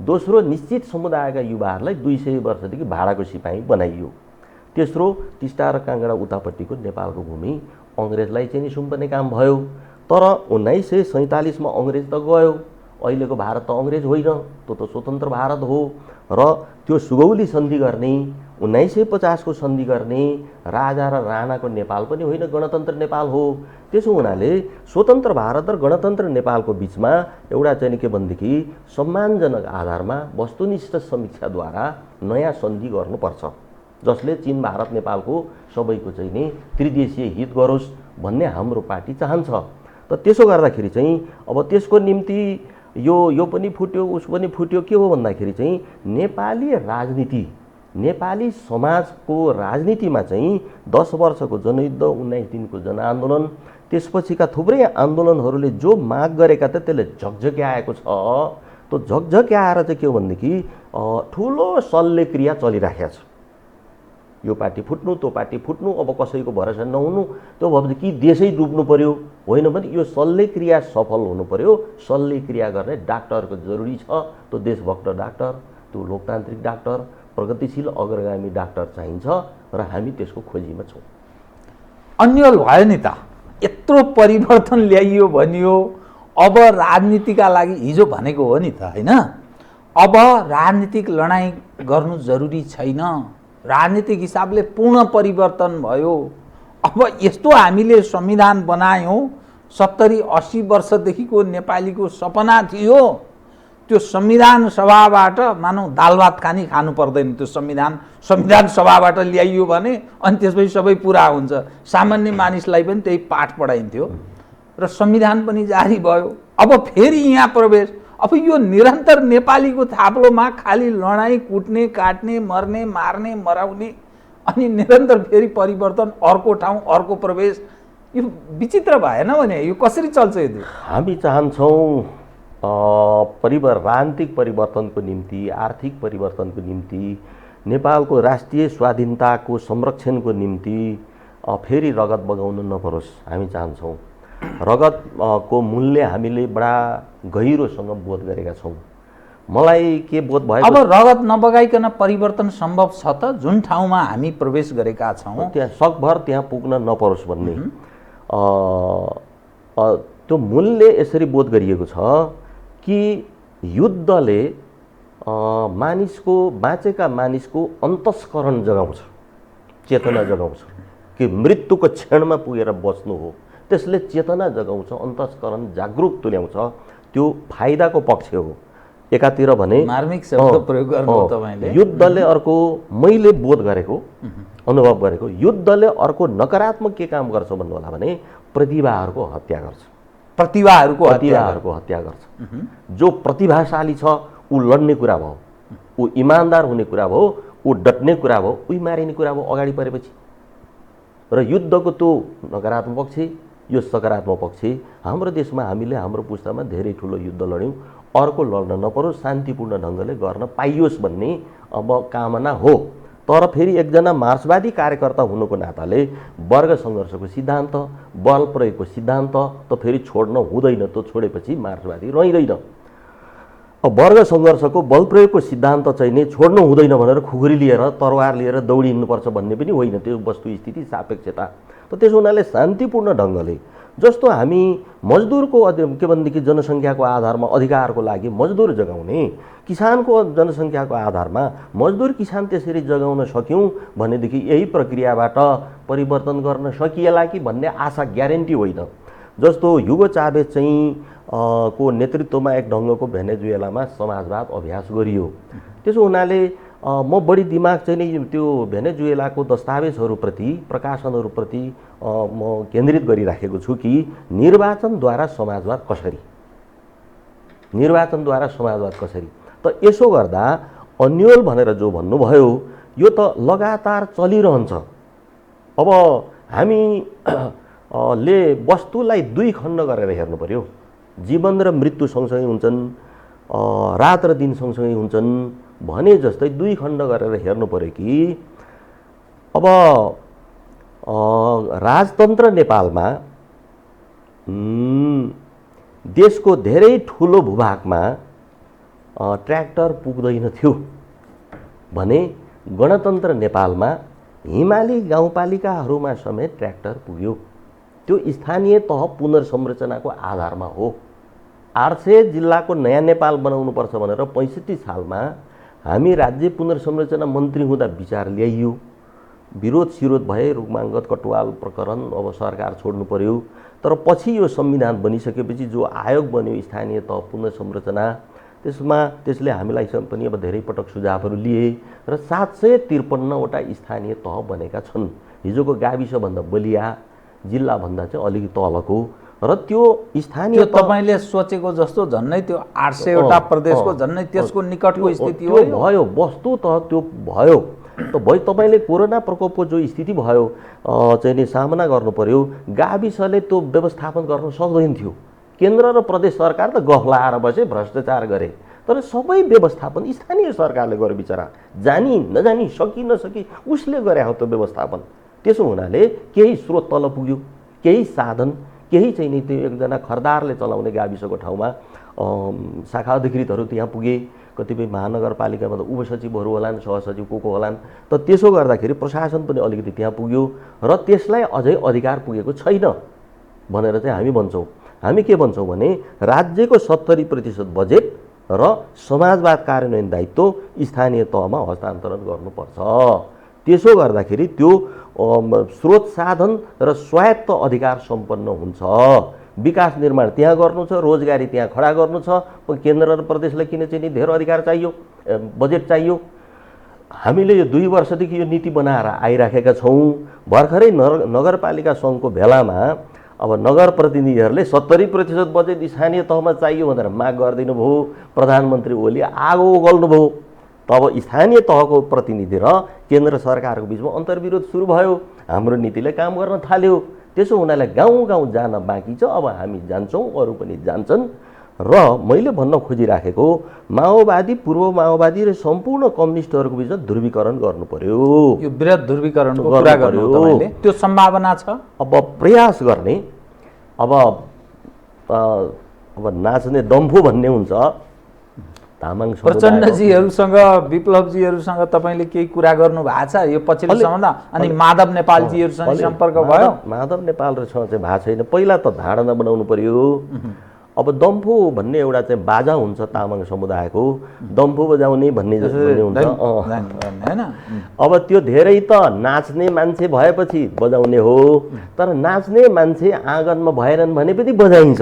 दोस्रो, निश्चित समुदायका युवाहरूलाई 200 वर्षदेखि भाडाको सिपाही बनाइयो। तेस्रो, टिस्टा र काङ्गडा उतापट्टिको नेपालको भूमि अङ्ग्रेजलाई चाहिँ नि सुम्पने काम भयो। तर 1947 मा अङ्ग्रेज त गयो, अहिलेको भारत त अङ्ग्रेज होइन, त्यो त स्वतन्त्र भारत हो। र त्यो सुगौली सन्धि गर्ने, 1950 को सन्धि गर्ने राजा र राणाको नेपाल पनि होइन, गणतन्त्र नेपाल हो। त्यसो हुनाले स्वतन्त्र भारत र गणतन्त्र नेपालको बिचमा एउटा चाहिँ के भनेदेखि सम्मानजनक आधारमा वस्तुनिष्ठ समीक्षाद्वारा नयाँ सन्धि गर्नुपर्छ, जसले चीन भारत नेपालको सबैको चाहिँ नि त्रिदेशीय हित गरोस् भन्ने हाम्रो पार्टी चाहन्छ। त त्यसो गर्दाखेरि चाहिँ अब त्यसको निम्ति यो पनि फुट्यो उस पनि फुट्यो। के हो भन्दाखेरि चाहिँ नेपाली राजनीति, नेपाली समाजको राजनीतिमा चाहिँ 10 वर्षको जनयुद्ध, 19 दिनको जनआन्दोलन, त्यसपछिका थुप्रै आन्दोलनहरूले जो माग गरेका त त्यसले झकझक्याएको छ। त्यो झकझक्याएर चाहिँ के हो भनेदेखि ठुलो शल्यक्रिया चलिराखेको छ। यो पार्टी फुट्नु, त्यो पार्टी फुट्नु, अब कसैको भरोसा नहुनु, त्यो भयो कि देशै डुब्नु पर्यो, होइन भने यो शल्यक्रिया सफल हुनु पर्यो। शल्यक्रिया गर्ने डाक्टरको जरुरी छ। त्यो देशभक्त डाक्टर, त्यो लोकतान्त्रिक डाक्टर, प्रगतिशील अग्रगामी डाक्टर चाहिन्छ र हामी त्यसको खोजीमा छौँ। अन्यल भयो नि त, यत्रो परिवर्तन ल्याइयो भनियो, अब राजनीतिका लागि हिजो भनेको हो नि त, होइन? अब राजनीतिक लडाइँ गर्नु जरुरी छैन, राजनीतिक हिसाबले पूर्ण परिवर्तन भयो। अब यस्तो हामीले संविधान बनायौँ, 70-80 वर्षदेखिको नेपालीको सपना थियो, त्यो संविधान सभाबाट मानौ दाल भात खानु पर्दैन, त्यो संविधान सभाबाट ल्याइयो भने अनि त्यसपछि सबै पुरा हुन्छ। सामान्य मानिसलाई पनि त्यही पाठ पढाइन्थ्यो र संविधान पनि जारी भयो। अब फेरि यहाँ प्रवेश, अब यो निरन्तर नेपालीको थाप्लोमा खालि लडाइँ, कुट्ने, काट्ने, मर्ने, मार्ने, मराउने, अनि निरन्तर फेरि परिवर्तन, अर्को ठाउँ, अर्को प्रवेश, यो विचित्र भएन भने यो कसरी चल्छ? यो हामी चाहन्छौँ राजनीतिक परिवर्तनको निम्ति, आर्थिक परिवर्तनको निम्ति, नेपालको राष्ट्रिय स्वाधीनताको संरक्षणको निम्ति फेरि रगत बगाउन नपरोस्। हामी चाहन्छौँ रगतको मूल्य हामीले बडा गहिरोसँग बोध गरेका छौँ। मलाई के बोध भयो, अब रगत नबगाइकन परिवर्तन सम्भव छ त? जुन ठाउँमा हामी प्रवेश गरेका छौँ त्यहाँ सकभर त्यहाँ पुग्न नपरोस् भन्ने त्यो मूल्य यसरी बोध गरिएको छ कि युद्धले मानिसको, बाँचेका मानिसको अन्तस्करण जगाउँछ, चेतना जगाउँछ कि मृत्युको क्षणमा पुगेर बच्नु हो। त्यसले चेतना जगाउँछ, अन्तस्करण जागरुक तुल्याउँछ। त्यो फाइदाको पक्ष हो। एकातिर भने मार्मिक शब्द प्रयोग गर्नु तपाईले, युद्धले अर्को, मैले बोध गरेको, अनुभव गरेको, युद्धले अर्को नकारात्मक के काम गर्छ भन्नु होला भने प्रतिभाहरूको हत्या गर्छ। प्रतिभाहरूको हत्या गर्छ। जो प्रतिभाशाली छ ऊ लड्ने कुरा भयो, ऊ इमान्दार हुने कुरा भयो, ऊ डट्ने कुरा भयो, उही मारिने कुरा भयो अगाडि परेपछि। र युद्धको त्यो नकारात्मक पक्ष, यो सकारात्मक पक्ष। हाम्रो देशमा हामीले हाम्रो पुस्तामा धेरै ठुलो युद्ध लड्यौँ, अर्को लड्न नपरोस्, शान्तिपूर्ण ढङ्गले गर्न पाइयोस् भन्ने अब कामना हो। तर फेरि एकजना मार्क्सवादी कार्यकर्ता हुनुको नाताले वर्ग सङ्घर्षको सिद्धान्त, बल प्रयोगको सिद्धान्त त फेरि छोड्न हुँदैन। त्यो छोडेपछि मार्क्सवादी रहिँदैन। अब वर्ग सङ्घर्षको बल प्रयोगको सिद्धान्त चाहिँ नि छोड्नु हुँदैन भनेर खुकुरी लिएर, तरवार लिएर दौडिनुपर्छ भन्ने पनि होइन। त्यो वस्तुस्थिति, सापेक्षता। त त्यसो हुनाले शान्तिपूर्ण ढङ्गले, जस्तो हामी मजदुरको के भनेदेखि जनसङ्ख्याको आधारमा अधिकारको लागि मजदुर जगाउने, किसानको जनसङ्ख्याको आधारमा मजदुर किसान त्यसरी जगाउन सक्यौँ भनेदेखि यही प्रक्रियाबाट परिवर्तन गर्न सकिएला कि भन्ने आशा ग्यारेन्टी होइन। जस्तो ह्युगो चाभेज चाहिँ को नेतृत्वमा एक ढङ्गको भेनेजुएलामा समाजवाद अभ्यास गरियो। त्यसो हुनाले म बढी दिमाग चाहिँ नि त्यो भेनेजुएलाको दस्तावेजहरूप्रति, प्रकाशनहरूप्रति म केन्द्रित गरिराखेको छु कि निर्वाचनद्वारा समाजवाद कसरी। त यसो गर्दा अन्यल भनेर जो भन्नुभयो यो त लगातार चलिरहन्छ। अब हामी ले वस्तुलाई दुई खण्ड गरेर हेर्नु पर्यो। जीवन र मृत्यु सँगसँगै हुन्छन्, रात र दिन सँगसँगै हुन्छन् भने जस्तै दुई खण्ड गरेर हेर्नु पर्यो कि अब राजतन्त्र नेपालमा देशको धेरै ठुलो भूभागमा ट्र्याक्टर पुग्दैन थियो भने गणतन्त्र नेपालमा हिमाली गाउँपालिकाहरूमा समेत ट्र्याक्टर पुग्यो। त्यो स्थानीय तह पुनर्संरचनाको आधारमा हो। 800 जिल्लाको नयाँ नेपाल बनाउनुपर्छ भनेर 65 सालमा हामी राज्य पुनर्संरचना मन्त्री हुँदा विचार ल्याइयो। विरोध सिरोध भए, रुखमाङ्गत कटुवाल प्रकरण, अब सरकार छोड्नु पर्यो। तर पछि यो संविधान बनिसकेपछि जो आयोग बन्यो स्थानीय तह पुनर्संरचना, त्यसले हामीलाई पनि अब धेरै पटक सुझावहरू लिए र 753वटा स्थानीय तह बनेका छन्। हिजोको गाविसभन्दा बलिया, जिल्लाभन्दा चाहिँ अलिकति तलको र त्यो स्थानीय तपाईले सोचेको जस्तो झन्नै त्यो 800 वटा प्रदेशको झन्नै त्यसको निकटको स्थिति हो। भयो वस्तु त त्यो भयो त भइ तपाईँले कोरोना प्रकोपको जो स्थिति भयो चाहिँ नि सामना गर्नु पर्यो, गाविसले त्यो व्यवस्थापन गर्न सक्दैन थियो। केन्द्र र प्रदेश सरकार त गफ लाएर बसे, भ्रष्टाचार गरे, तर सबै व्यवस्थापन स्थानीय सरकारले गर्यो। बिचरा जानी नजानी, सकी नसकी उसले गरे हो त्यो व्यवस्थापन। त्यसो हुनाले केही स्रोत तल पुग्यो, केही साधन, केही चाहिँ नि त्यो एकजना खरदारले चलाउने गाविसको ठाउँमा शाखा अधिकृतहरू त्यहाँ पुगे। कतिपय महानगरपालिकामा त उपसचिवहरू होलान्, सहसचिव को होलान्। त त्यसो गर्दाखेरि प्रशासन पनि अलिकति त्यहाँ पुग्यो र त्यसलाई अझै अधिकार पुगेको छैन भनेर चाहिँ हामी भन्छौँ। हामी के भन्छौँ भने राज्यको 70% बजेट र समाजवाद कार्यान्वयन दायित्व स्थानीय तहमा हस्तान्तरण गर्नुपर्छ। त्यसो गर्दाखेरि त्यो स्रोत साधन र स्वायत्त अधिकार सम्पन्न हुन्छ। विकास निर्माण त्यहाँ गर्नु छ, रोजगारी त्यहाँ खडा गर्नु छ। केन्द्र र प्रदेशलाई किन चाहिँ धेरै अधिकार चाहियो, बजेट चाहियो। हामीले यो 2 वर्षदेखि यो नीति बनाएर आइराखेका छौँ। भर्खरै नगरपालिका सङ्घको भेलामा अब नगर प्रतिनिधिहरूले 70% बजेट स्थानीय तहमा चाहियो भनेर माग गरिदिनु भयो। प्रधानमन्त्री ओली आगो उगल्नुभयो। तब स्थानीय तहको प्रतिनिधि र केन्द्र सरकारको बिचमा अन्तर्विरोध सुरु भयो। हाम्रो नीतिले काम गर्न थाल्यो। त्यसो हुनाले गाउँ गाउँ जान बाँकी छ। अब हामी जान्छौँ, अरू पनि जान्छन्। र मैले भन्न खोजिराखेको माओवादी, पूर्व माओवादी र सम्पूर्ण कम्युनिस्टहरूको बिचमा ध्रुवीकरण गर्नु पर्यो। यो वृहत ध्रुवीकरणको कुरा गर्नु तपाईले, त्यो सम्भावना छ। अब प्रयास गर्ने, अब नाच्ने दम्फु भन्ने हुन्छ। तामाङ प्रचण्डजीहरूसँग, विप्लवजीहरूसँग तपाईँले केही कुरा गर्नु भएको छ यो पछिल्लो समयमा? अनि माधव नेपालजीहरूसँग सम्पर्क भयो? माधव नेपालहरूसँग चाहिँ भएको छैन। पहिला त धारणा बनाउनु पर्यो। अब दम्फु भन्ने एउटा चाहिँ बाजा हुन्छ तामाङ समुदायको, दम्फु बजाउने भन्ने जस्तो हुन्छ हैन। अब त्यो धेरै त नाच्ने मान्छे भएपछि बजाउने हो, तर नाच्ने मान्छे आँगनमा भएनन् भने पनि बजाइन्छ।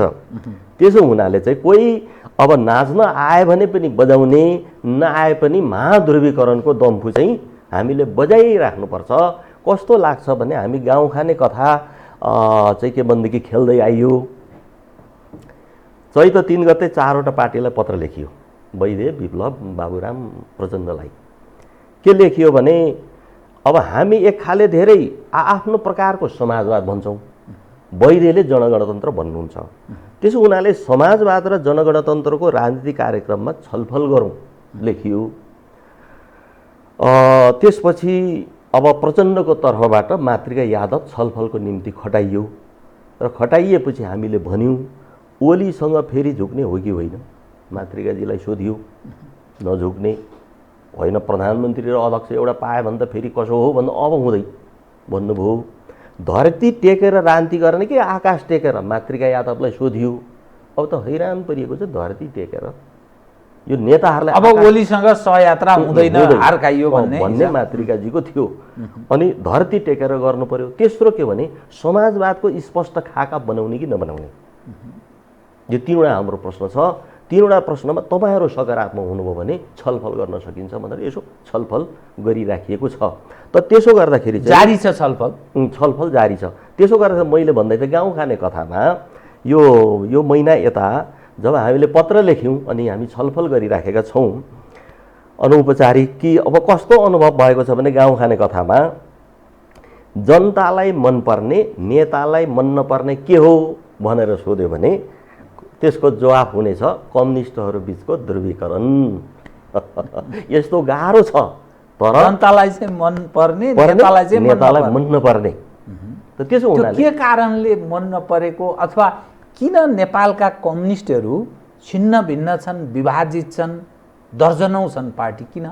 त्यसो हुनाले चाहिँ कोही अब नाच्न आए भने पनि बजाउने, नआए पनि महाध्रुवीकरणको दम्फु चाहिँ हामीले बजाइराख्नुपर्छ। कस्तो लाग्छ भने हामी गाउँ खाने कथा चाहिँ के भनेदेखि खेल्दै आइयो। चैत 3 गते 4वटा पार्टीलाई पत्र लेखियो, वैद्य, विप्लव, बाबुराम, प्रचण्डलाई। के लेखियो भने अब हामी एक खाले धेरै आफ्नो प्रकारको समाजवाद भन्छौँ, वैद्यले जनगणतन्त्र भन्नुहुन्छ। त्यसो हुनाले समाजवाद र जनगणतन्त्रको राजनीतिक कार्यक्रममा छलफल गरौँ लेखियो। त्यसपछि अब प्रचण्डको तर्फबाट मातृका यादव छलफलको निम्ति खटाइयो र खटाइएपछि हामीले भन्यौँ ओलीसँग फेरि झुक्ने हो कि होइन। मातृकाजीलाई सोधियो, नझुक्ने होइन, प्रधानमन्त्री र अध्यक्ष एउटा पाए भने त फेरि कसो हो भन्दा अब हुँदै भन्नुभयो। धरती टेकेर राजनीति गर्ने कि आकाश टेकेर, मातृका यादवलाई सोधियो। अब त हैरान परिएको छ, धरती टेकेर। यो नेताहरूलाई अब ओलीसँग सहयात्रा हुँदैन, हार्काइयो भन्ने मातृकाजीको थियो। अनि धरती टेकेर गर्नु पर्यो। तेस्रो के भने समाजवादको स्पष्ट खाका बनाउने कि नबनाउने, यो 3वटा हाम्रो प्रश्न छ। 3वटा प्रश्नमा तपाईँहरू सकारात्मक हुनुभयो भने छलफल गर्न सकिन्छ भनेर यसो छलफल गरिराखिएको छ। त त्यसो गर्दाखेरि जारी छ छलफल जारी छ। त्यसो गर्दा मैले भन्दै थिएँ गाउँ खाने कथामा यो महिना यता जब हामीले पत्र लेख्यौँ अनि हामी छलफल गरिराखेका छौँ अनौपचारिक, कि अब कस्तो अनुभव भएको छ भने गाउँ खाने कथामा जनतालाई मनपर्ने, नेतालाई मन नपर्ने के हो भनेर सोध्यो भने त्यसको जवाफ हुनेछ कम्युनिस्टहरू बिचको ध्रुवीकरण। यस्तो गाह्रो छ, तर जनतालाई चाहिँ मन पर्ने, नेतालाई मन नपर्ने त त्यसो त्यो हुनाले के कारणले मन नपरेको अथवा किन नेपालका कम्युनिस्टहरू छिन्न भिन्न छन्, विभाजित छन्, दर्जनौं छन् पार्टी? किन?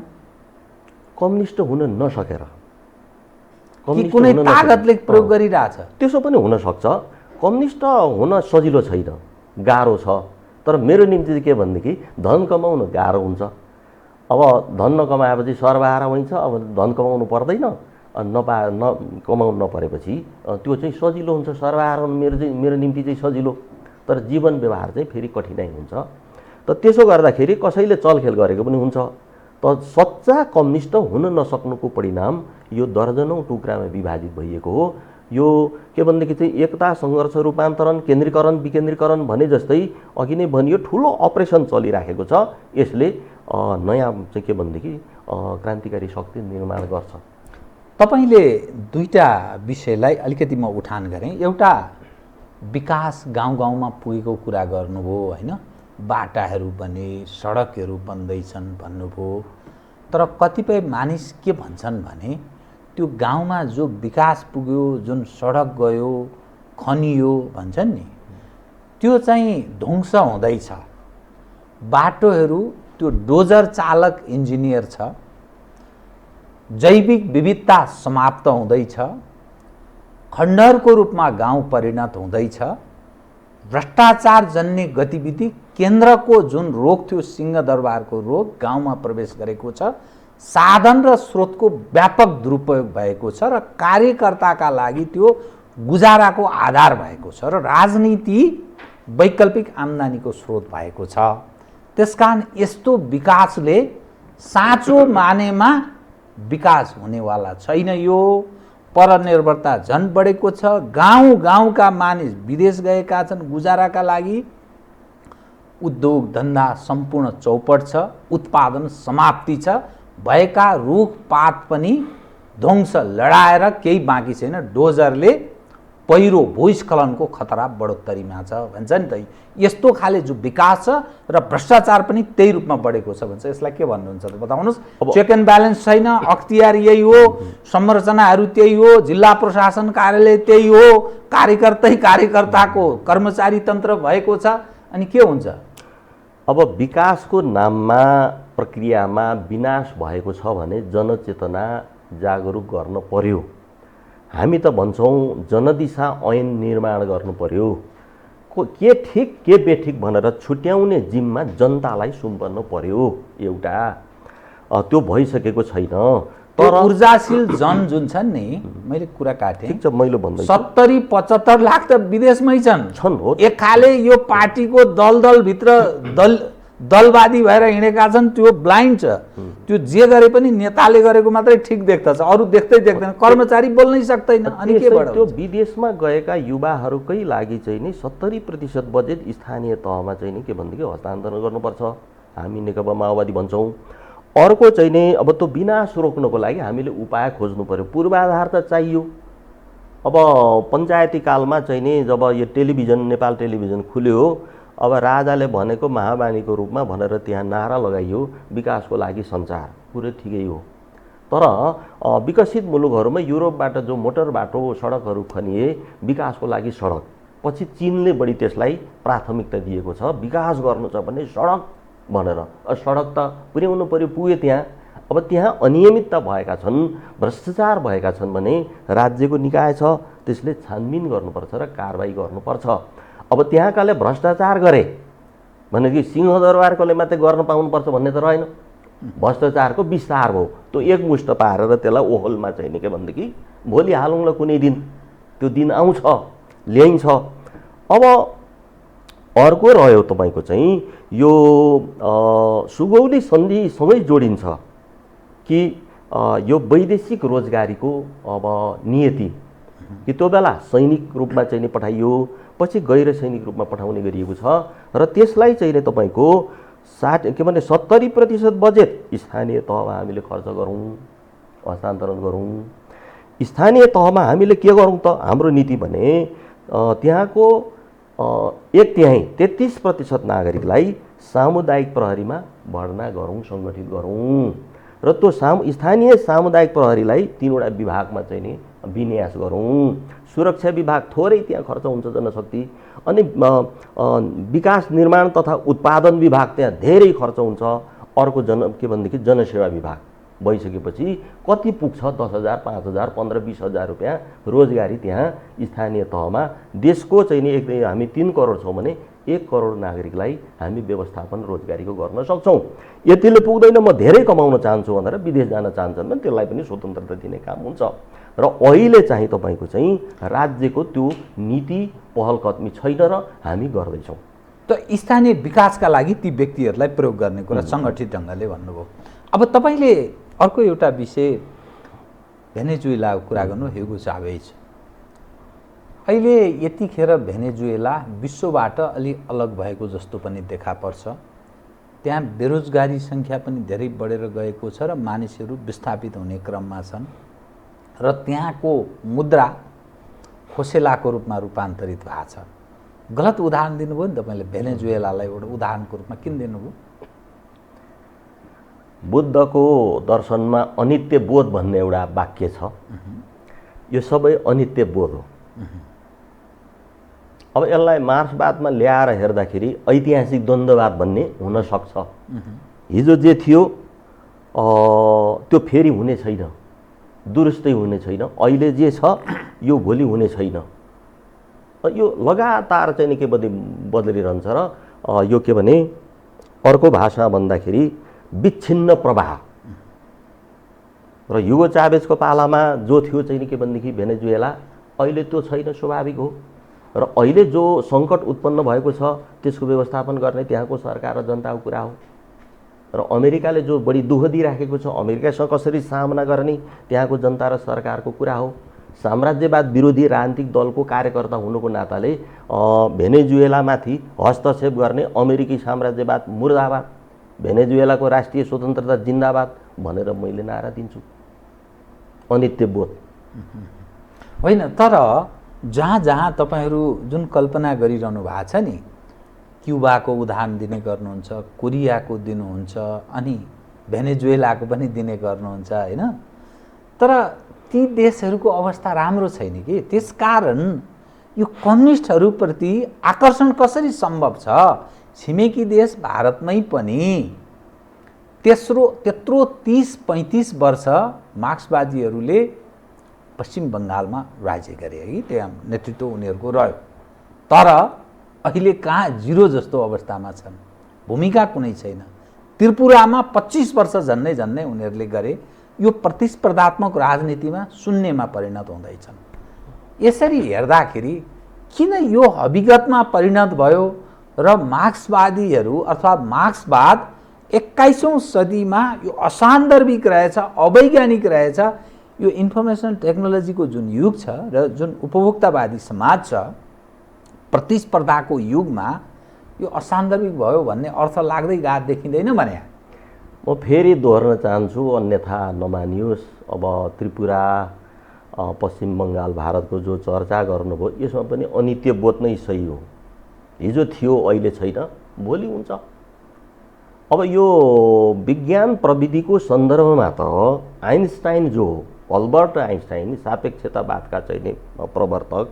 कम्युनिस्ट हुन नसकेर, कि कुनै तागतले प्रयोग गरिरहेछ? त्यसो पनि हुनसक्छ। कम्युनिस्ट हुन सजिलो छैन, गाह्रो छ। तर मेरो निम्ति चाहिँ के भनेदेखि धन कमाउन गाह्रो हुन्छ। अब धन नकमाएपछि सर्वहारा हुन्छ, अब धन कमाउनु पर्दैन, कमाउनु नपरेपछि त्यो चाहिँ सजिलो हुन्छ। सर्वहारा मेरो निम्ति चाहिँ सजिलो, तर जीवन व्यवहार चाहिँ फेरि कठिनाइ हुन्छ। त त्यसो गर्दाखेरि कसैले चलखेल गरेको पनि हुन्छ। त सच्चा कम्युनिस्ट हुन नसक्नुको परिणाम यो दर्जनौं टुक्रामा विभाजित भइएको हो। यो के भनेदेखि चाहिँ एकता, सङ्घर्ष, रूपान्तरण, केन्द्रीकरण, विकेन्द्रीकरण भने जस्तै अघि नै भनियो ठुलो अपरेसन चलिराखेको छ। यसले नयाँ चाहिँ के भनेदेखि क्रान्तिकारी शक्ति निर्माण गर्छ। तपाईले दुईटा विषयलाई अलिकति म उठान गरेँ। एउटा विकास गाउँ गाउँमा पुगेको कुरा गर्नुभयो होइन, बाटाहरू बने, सडकहरू बन्दैछन् भन्नुभयो। तर कतिपय मानिस के भन्छन् भने त्यो गाउँमा जो विकास पुग्यो, जुन सडक गयो, खनियो भन्छन् नि, त्यो चाहिँ ध्वंस हुँदैछ। बाटोहरू त्यो डोजर चालक इन्जिनियर छ, जैविक विविधता समाप्त हुँदैछ, खण्डहरको रूपमा गाउँ परिणत हुँदैछ, भ्रष्टाचार जन्य गतिविधि, केन्द्रको जुन रोग थियो सिंहदरबारको रोग गाउँमा प्रवेश गरेको छ, साधन र स्रोतको व्यापक दुरुपयोग भएको छ र कार्यकर्ताका लागि त्यो गुजाराको आधार भएको छ र राजनीति वैकल्पिक आम्दानीको स्रोत भएको छ। त्यसकारण यस्तो विकासले साँचो मानेमा विकास हुनेवाला छैन। यो परनिर्भरता झन् बढेको छ। गाउँ गाउँका मानिस विदेश गएका छन् गुजाराका लागि। उद्योग धन्दा सम्पूर्ण चौपट छ, उत्पादन समाप्ति छ, भएका रुखपात पनि ध्वंस लडाएर केही बाँकी छैन। डोजरले पहिरो भूस्खलनको खतरा बढोत्तरीमा छ भन्छ नि त। यस्तो खाले जो विकास छ र भ्रष्टाचार पनि त्यही रूपमा बढेको छ भन्छ। यसलाई के भन्नुहुन्छ त बताउनुहोस्। चेक एन्ड ब्यालेन्स छैन, अख्तियार यही हो, संरचनाहरू त्यही हो, जिल्ला प्रशासन कार्यालय त्यही हो, कार्यकर्ताको कर्मचारी तन्त्र भएको छ, अनि के हुन्छ? अब विकासको नाममा प्रक्रियामा विनाश भएको छ भने जनचेतना जागरुक गर्न पर्यो। हामी त भन्छौँ जनदिशा ऐन निर्माण गर्नु पर्यो। के ठिक के बेठिक भनेर छुट्याउने जिम्मा जनतालाई सुम्पर्नु पर्यो। एउटा त्यो भइसकेको छैन। तर ऊर्जाशील जन जुन छन् नि, मैले कुरा काटेँ, ठिक छ, मैले भन्दै 70-75 लाख त विदेशमै छन् हो। एक खाले यो पार्टीको दलभित्र दलवादी भएर हिँडेका छन्। त्यो ब्लाइन्ड छ। त्यो जे गरे पनि नेताले गरेको मात्रै ठिक देख्दछ, अरू देख्दै देख्दैन। कर्मचारी बोल्नै सक्दैन। अनि के भयो? त्यो विदेशमा गएका युवाहरूकै लागि चाहिँ नि 70% बजेट स्थानीय तहमा चाहिँ नि के भनेदेखि हस्तान्तरण गर्नुपर्छ हामी नेकपा माओवादी भन्छौँ। अर्को चाहिँ नि अब त्यो विनाश रोक्नको लागि हामीले उपाय खोज्नु पर्यो। पूर्वाधार त चाहियो। अब पञ्चायती कालमा चाहिँ नि जब यो टेलिभिजन, नेपाल टेलिभिजन खुल्यो, अब राजाले भनेको महाबानीको रूपमा भनेर त्यहाँ नारा लगाइयो विकासको लागि सञ्चार। कुरो ठिकै हो। तर विकसित मुलुकहरूमा युरोपबाट जो मोटर बाटो सडकहरू खनिए विकासको लागि सडक, पछि चीनले बढी त्यसलाई प्राथमिकता दिएको छ। विकास गर्नु छ भने सडक भनेर सडक त पुर्याउनु पर्यो, पुगे त्यहाँ। अब त्यहाँ अनियमितता भएका छन्, भ्रष्टाचार भएका छन् भने राज्यको निकाय छ, त्यसले छानबिन गर्नुपर्छ र कारबाही गर्नुपर्छ। अब त्यहाँकाले भ्रष्टाचार गरे भनेदेखि सिंहदरबारकोले मात्रै गर्न पाउनुपर्छ भन्ने त रहेन। भ्रष्टाचारको विस्तार भयो, त्यो एकमुष्ट पारेर त्यसलाई ओहोलमा चाहिने के भनेदेखि भोलि हालौँला कुनै दिन, त्यो दिन आउँछ, ल्याइन्छ। अब अर्को रह्यो तपाईँको चाहिँ यो सुगौली सन्धिसँगै जोडिन्छ कि यो वैदेशिक रोजगारीको अब नियति कि त्यो बेला सैनिक रूपमा चाहिँ नि पठाइयो, पछि गैर सैनिक रूपमा पठाउने गरिएको छ र त्यसलाई चाहिँ तपाईँको 70% बजेट स्थानीय तहमा हामीले खर्च गरौँ, हस्तान्तरण गरौँ। स्थानीय तहमा हामीले के गरौँ त? हाम्रो नीति भने त्यहाँको 1/3 33% नागरिकलाई सामुदायिक प्रहरीमा भर्ना गरौँ, सङ्गठित गरौँ र त्यो स्थानीय सामुदायिक प्रहरीलाई 3वटा विभागमा चाहिँ नि विन्यास गरौँ। सुरक्षा विभाग थोरै त्यहाँ खर्च हुन्छ जनशक्ति, अनि विकास निर्माण तथा उत्पादन विभाग त्यहाँ धेरै खर्च हुन्छ। अर्को के भनेदेखि जनसेवा विभाग भइसकेपछि कति पुग्छ 10,000 5,000 15-20,000 रुपियाँ रोजगारी त्यहाँ स्थानीय तहमा। देशको चाहिँ नि हामी 3 करोड छौँ भने 1 करोड नागरिकलाई हामी व्यवस्थापन रोजगारीको गर्न सक्छौँ। यतिले पुग्दैन, म धेरै कमाउन चाहन्छु भनेर विदेश जान चाहन्छन् भने त्यसलाई पनि स्वतन्त्रता दिने काम हुन्छ। र अहिले चाहिँ तपाईँको चाहिँ राज्यको त्यो नीति पहल कदमी छैन र हामी गर्दैछौँ। त स्थानीय विकासका लागि ती व्यक्तिहरूलाई प्रयोग गर्ने कुरा सङ्गठित ढङ्गले भन्नुभयो। अब तपाईँले अर्को एउटा विषय भेनेजुएलाको कुरा गर्नु, ह्युगो चावेज। अहिले यतिखेर भेनेजुएला विश्वबाट अलि अलग भएको जस्तो पनि देखा पर्छ। त्यहाँ बेरोजगारी सङ्ख्या पनि धेरै बढेर गएको छ र मानिसहरू विस्थापित हुने क्रममा छन् र त्यहाँको मुद्रा खोसेलाको रूपमा रूपान्तरित भएको छ। गलत उदाहरण दिनुभयो नि तपाईँले, भेनेजुएलालाई एउटा उदाहरणको रूपमा किन दिनुभयो? बुद्धको दर्शनमा अनित्य बोध भन्ने एउटा वाक्य छ। यो सबै अनित्य बोध हो। अब यसलाई मार्क्सवादमा ल्याएर हेर्दाखेरि ऐतिहासिक द्वन्द्ववाद भन्ने हुन सक्छ। हिजो जे थियो त्यो फेरि हुने छैन, दुरुस्तै हुने छैन। अहिले जे छ यो भोलि हुने छैन। यो लगातार चाहिँ नि के बदलिरहन्छ र यो के भने अर्को भाषा भन्दाखेरि विच्छिन्न प्रवाह। र ह्युगो चावेजको पालामा जो थियो चाहिँ नि के भनेदेखि भेनेजुएला, अहिले त्यो छैन, स्वाभाविक हो। र अहिले जो सङ्कट उत्पन्न भएको छ त्यसको व्यवस्थापन गर्ने त्यहाँको सरकार र जनताको कुरा हो। र अमेरिकाले जो बढी दुःख दिइराखेको छ, अमेरिकासँग कसरी सामना गर्ने त्यहाँको जनता र सरकारको कुरा हो। साम्राज्यवाद विरोधी राजनीतिक दलको कार्यकर्ता हुनुको नाताले भेनेजुएलामाथि हस्तक्षेप गर्ने अमेरिकी साम्राज्यवाद मुर्दाबाद, भेनेजुएलाको राष्ट्रिय स्वतन्त्रता जिन्दाबाद भनेर मैले नारा दिन्छु। अनित्य बोध होइन, तर जहाँ जहाँ तपाईँहरू जुन कल्पना गरिरहनु भएको छ नि, क्युबाको उदाहरण दिने गर्नुहुन्छ, कोरियाको दिनुहुन्छ, अनि भेनेजुएलाको पनि दिने गर्नुहुन्छ होइन। तर ती देशहरूको अवस्था राम्रो छैन कि, त्यसकारण यो कम्युनिस्टहरूप्रति आकर्षण कसरी सम्भव छ? छिमेकी देश भारतमै पनि त्यत्रो 30-35 वर्ष मार्क्सवादीहरूले पश्चिम बङ्गालमा राज्य गरे कि त्यहाँ नेतृत्व उनीहरूको रह्यो। तर अहिले कहाँ 0 जस्तो अवस्थामा छन्, भूमिका कुनै छैन। त्रिपुरामा 25 वर्ष झन्नै उनीहरूले गरे। यो प्रतिस्पर्धात्मक राजनीतिमा शून्यमा परिणत हुँदैछन्। यसरी हेर्दाखेरि किन यो हकीकतमा परिणत भयो र मार्क्सवादीहरू अथवा मार्क्सवाद 21औं सदीमा यो असान्दर्भिक रहेछ, अवैज्ञानिक रहेछ। यो इन्फर्मेसन टेक्नोलोजीको जुन युग छ र जुन उपभोक्तावादी समाज छ, प्रतिस्पर्धाको युगमा यो असान्दर्भिक भयो भन्ने अर्थ लाग्दै गएको देखिँदैन भने म फेरि दोहोर्न चाहन्छु, अन्यथा नमानियोस्। अब त्रिपुरा, पश्चिम बङ्गाल, भारतको जो चर्चा गर्नुभयो यसमा पनि अनित्य बोध नै सही हो। हिजो थियो, अहिले छैन, भोलि हुन्छ। अब यो विज्ञान प्रविधिको सन्दर्भमा त आइन्स्टाइन जो अल्बर्ट आइन्स्टाइन सापेक्षतावादका चाहिँ प्रवर्तक,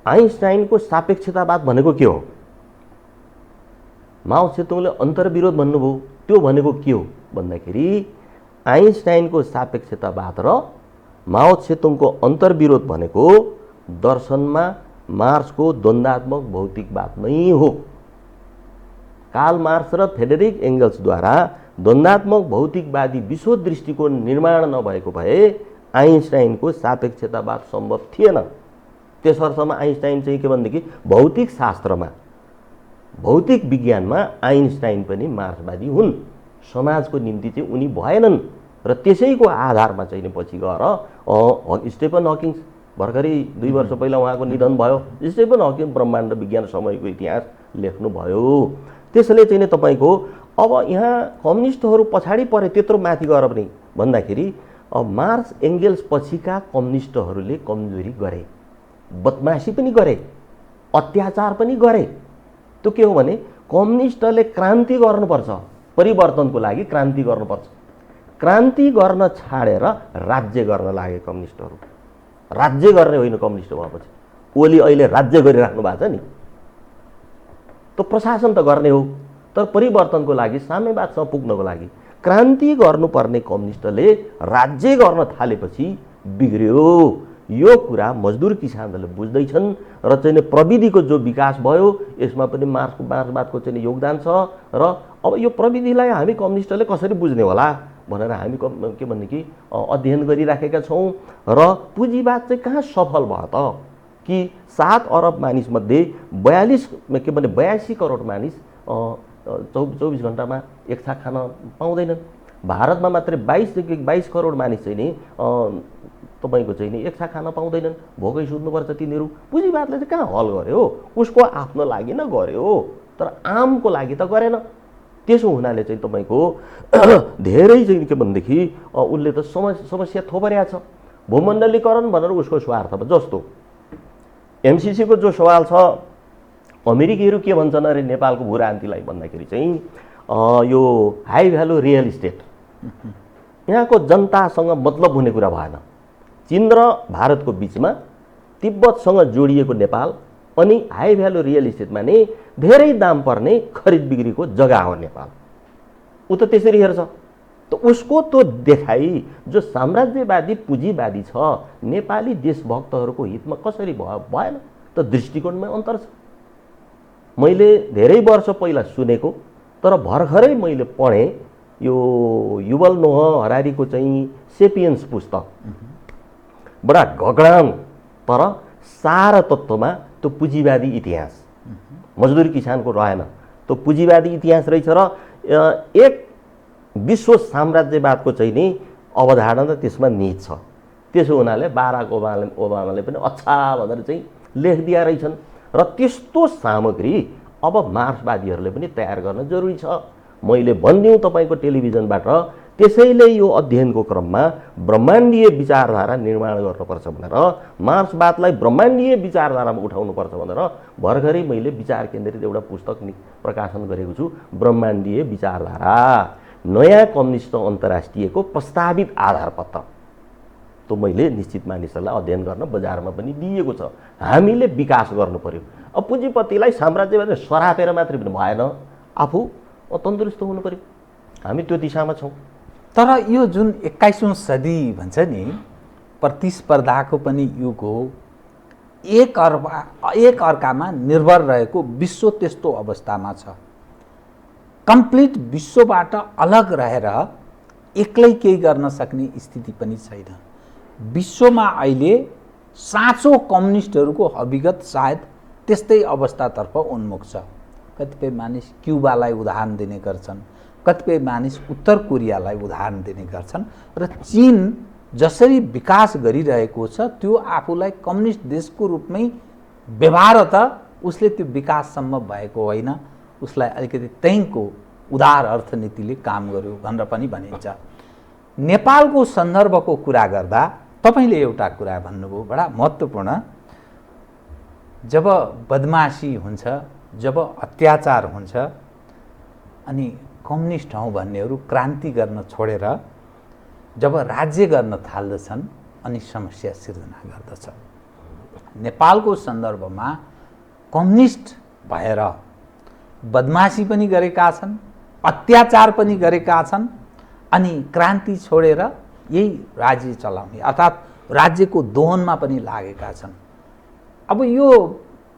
आइन्स्टाइनको सापेक्षतावाद भनेको के हो? माओ सेतुङले अन्तर्विरोध भन्नुभयो, त्यो भनेको के हो भन्दाखेरि आइन्स्टाइनको सापेक्षतावाद र माओ सेतुङको अन्तर्विरोध भनेको दर्शनमा मार्क्सको द्वन्द्वात्मक भौतिकवाद नै हो। कार्ल मार्क्स र फ्रेडरिक एङ्गल्सद्वारा द्वन्द्वात्मक भौतिकवादी विश्व दृष्टिकोण निर्माण नभएको भए आइन्स्टाइनको सापेक्षतावाद सम्भव थिएन। त्यस अर्थमा आइन्स्टाइन चाहिँ के भनेदेखि भौतिक शास्त्रमा, भौतिक विज्ञानमा आइन्स्टाइन पनि मार्क्सवादी हुन्। समाजको निम्ति चाहिँ उनी भएनन् र त्यसैको आधारमा चाहिँ पछि गएर स्टेफन हकिङ भर्खरै 2 वर्ष पहिला उहाँको निधन भयो। स्टेफन हकिङ ब्रह्माण्ड विज्ञान समयको इतिहास लेख्नुभयो। त्यसैले चाहिँ तपाईँको अब यहाँ कम्युनिस्टहरू पछाडि परे त्यत्रो माथि गएर पनि भन्दाखेरि मार्क्स एङ्गेल्स पछिका कम्युनिस्टहरूले कमजोरी गरे, बदमासी पनि गरे, अत्याचार पनि गरे। त्यो के हो भने कम्युनिस्टले क्रान्ति गर्नुपर्छ, परिवर्तनको लागि क्रान्ति गर्नुपर्छ। क्रान्ति गर्न छाडेर राज्य गर्न लागे कम्युनिस्टहरू। राज्य गर्ने होइन कम्युनिस्ट भएपछि। ओली अहिले राज्य गरिराख्नु भएको छ नि, त प्रशासन त गर्ने हो, तर परिवर्तनको लागि साम्यवादसँग पुग्नको लागि क्रान्ति गर्नुपर्ने कम्युनिस्टले राज्य गर्न थालेपछि बिग्रियो। यो कुरा मजदुर किसानहरूले बुझ्दैछन् र चाहिँ प्रविधिको जो विकास भयो यसमा पनि मार्क्सवादको चाहिँ योगदान छ। र अब यो प्रविधिलाई हामी कम्युनिस्टले कसरी बुझ्ने होला भनेर हामी के भन्ने कि अध्ययन गरिराखेका छौँ। र पुँजीवाद चाहिँ कहाँ सफल भयो त कि 7 अरब मानिसमध्ये 82 करोड मानिस 24 घन्टामा एक छाक खान पाउँदैनन्। भारतमा मात्रै 22 करोड मानिस चाहिँ नि तपाईँको चाहिँ नि एक छाक खान पाउँदैनन्, भोकै सुत्नुपर्छ तिनीहरू। पुँजीवादले चाहिँ कहाँ हल गर्यो? उसको आफ्नो लागि न गर्यो, तर आमको लागि त गरेन। त्यसो हुनाले चाहिँ तपाईँको धेरै चाहिँ के भनेदेखि उसले त समस्या थोपरेको छ। भूमण्डलीकरण भनेर उसको स्वार्थमा जस्तो एमसिसीको जो सवाल छ, अमेरिकीहरू के भन्छन् अरे नेपालको भूरान्तिलाई भन्दाखेरि चाहिँ यो हाई भ्यालु रियल इस्टेट, यहाँको जनतासँग मतलब हुने कुरा भएन। चीन र भारतको बिचमा तिब्बतसँग जोडिएको नेपाल अनि हाई भ्यालु रियल इस्टेटमा नै धेरै दाम पर्ने खरिद बिक्रीको जग्गा हो नेपाल। ऊ त त्यसरी हेर्छ। त उसको त्यो देखाइ जो साम्राज्यवादी पुँजीवादी छ, नेपाली देशभक्तहरूको हितमा कसरी भएन त दृष्टिकोणमै अन्तर छ। मैले धेरै वर्ष पहिला सुनेको तर भर्खरै मैले पढेँ यो युवल नोह हरारीको चाहिँ सेपियन्स पुस्तक, बडा घगडाम तर सारा तत्त्वमा त्यो पुँजीवादी इतिहास मजदुर किसानको रहेन, त्यो पुँजीवादी इतिहास रहेछ। र एक विश्व साम्राज्यवादको चाहिँ नि अवधारणा त्यसमा निहित छ। त्यसो हुनाले बाराक ओबामाले पनि अच्छा भनेर चाहिँ लेखिदिया रहेछन्। र त्यस्तो सामग्री अब मार्क्सवादीहरूले पनि तयार गर्न जरुरी छ। मैले भनिदिउँ तपाईँको टेलिभिजनबाट, त्यसैले यो अध्ययनको क्रममा ब्रह्माण्डीय विचारधारा निर्माण गर्नुपर्छ भनेर, मार्क्सवादलाई ब्रह्माण्डीय विचारधारामा उठाउनुपर्छ भनेर भर्खरै मैले विचार केन्द्रित एउटा पुस्तक प्रकाशन गरेको छु, ब्रह्माण्डीय विचारधारा, नयाँ कम्युनिस्ट अन्तर्राष्ट्रियको प्रस्तावित आधारपत्र। त्यो मैले निश्चित मानिसहरूलाई अध्ययन गर्न बजारमा पनि दिएको छ। हामीले विकास गर्नु पर्यो। अब पुँजीपतिलाई साम्राज्यवादले सरापेर मात्रै पनि भएन, आफू तन्दुरुस्त हुनु पर्यो। हामी त्यो दिशामा छौँ। तर यो जुन 21औं सदी भन्छ नि, प्रतिस्पर्धाको पनि युग हो, एक अर्कामा निर्भर रहेको विश्व त्यस्तो अवस्थामा छ। कम्प्लिट विश्वबाट अलग रहेर एक्लै केही गर्न सक्ने स्थिति पनि छैन। विश्वमा अहिले साँचो कम्युनिस्टहरूको हकीकत सायद त्यस्तै अवस्थातर्फ उन्मुख छ। कतिपय मानिस क्युबालाई उदाहरण दिने गर्छन्, कतिपय मानिस उत्तर कोरियालाई उदाहरण दिने गर्छन्। र चीन जसरी विकास गरिरहेको छ त्यो आफूलाई कम्युनिस्ट देशको रूपमै व्यवहार त उसले त्यो विकास सम्भव भएको होइन, उसलाई अलिकति त्यहीँको उदार अर्थनीतिले काम गर्यो भनेर पनि भनिन्छ। नेपालको सन्दर्भको कुरा गर्दा तपाईले एउटा कुरा भन्नुभयो बडा महत्त्वपूर्ण। जब बदमाशी हुन्छ, जब अत्याचार हुन्छ, अनि कम्युनिस्ट हौँ भन्नेहरू क्रान्ति गर्न छोडेर जब राज्य गर्न थाल्दछन् अनि समस्या सिर्जना गर्दछ। नेपालको सन्दर्भमा कम्युनिस्ट भएर बदमाशी पनि गरेका छन्, अत्याचार पनि गरेका छन्, अनि क्रान्ति छोडेर यही राज्य चलाउने अर्थात् राज्यको दोहनमा पनि लागेका छन्। अब यो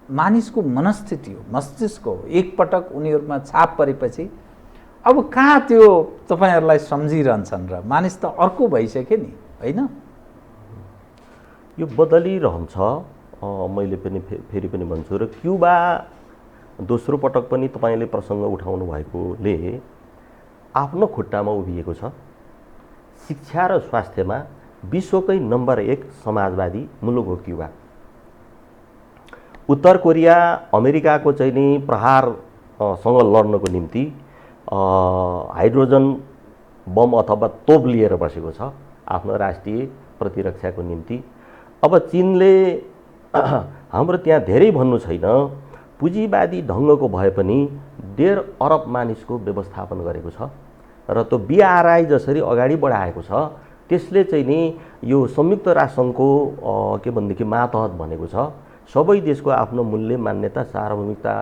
मानिसको मनस्थिति हो, मस्तिष्क हो। एकपटक उनीहरूमा छाप परेपछि अब कहाँ त्यो तपाईहरुलाई सम्झिरहन्छन् र मानिस त अर्को भइसक्यो नि, हैन? यो बदलिरहन्छ। मैले पनि फेरि पनि भन्छु। र क्युबा दोस्रो पटक पनि तपाईले प्रसङ्ग उठाउनु भएकोले आफ्नो खुट्टामा उभिएको छ। शिक्षा र स्वास्थ्यमा विश्वकै नम्बर 1 समाजवादी मुलुक हो क्युबा। उत्तर कोरिया अमेरिकाको चाहिँ नि प्रहारसँग लड्नको निम्ति हाइड्रोजन बम अथवा तोप लिएर बसेको छ आफ्नो राष्ट्रिय प्रतिरक्षाको निम्ति। अब चीनले हाम्रो त्यहाँ धेरै भन्नु छैन, पुँजीवादी ढङ्गको भए पनि 1.5 अरब मानिसको व्यवस्थापन गरेको छ। र त्यो BRI जसरी अगाडि बढाएको छ त्यसले चाहिँ नि यो संयुक्त राष्ट्रसङ्घको के भनेदेखि मातहत भनेको छ सबै देशको आफ्नो मूल्य मान्यता सार्वभौमिकता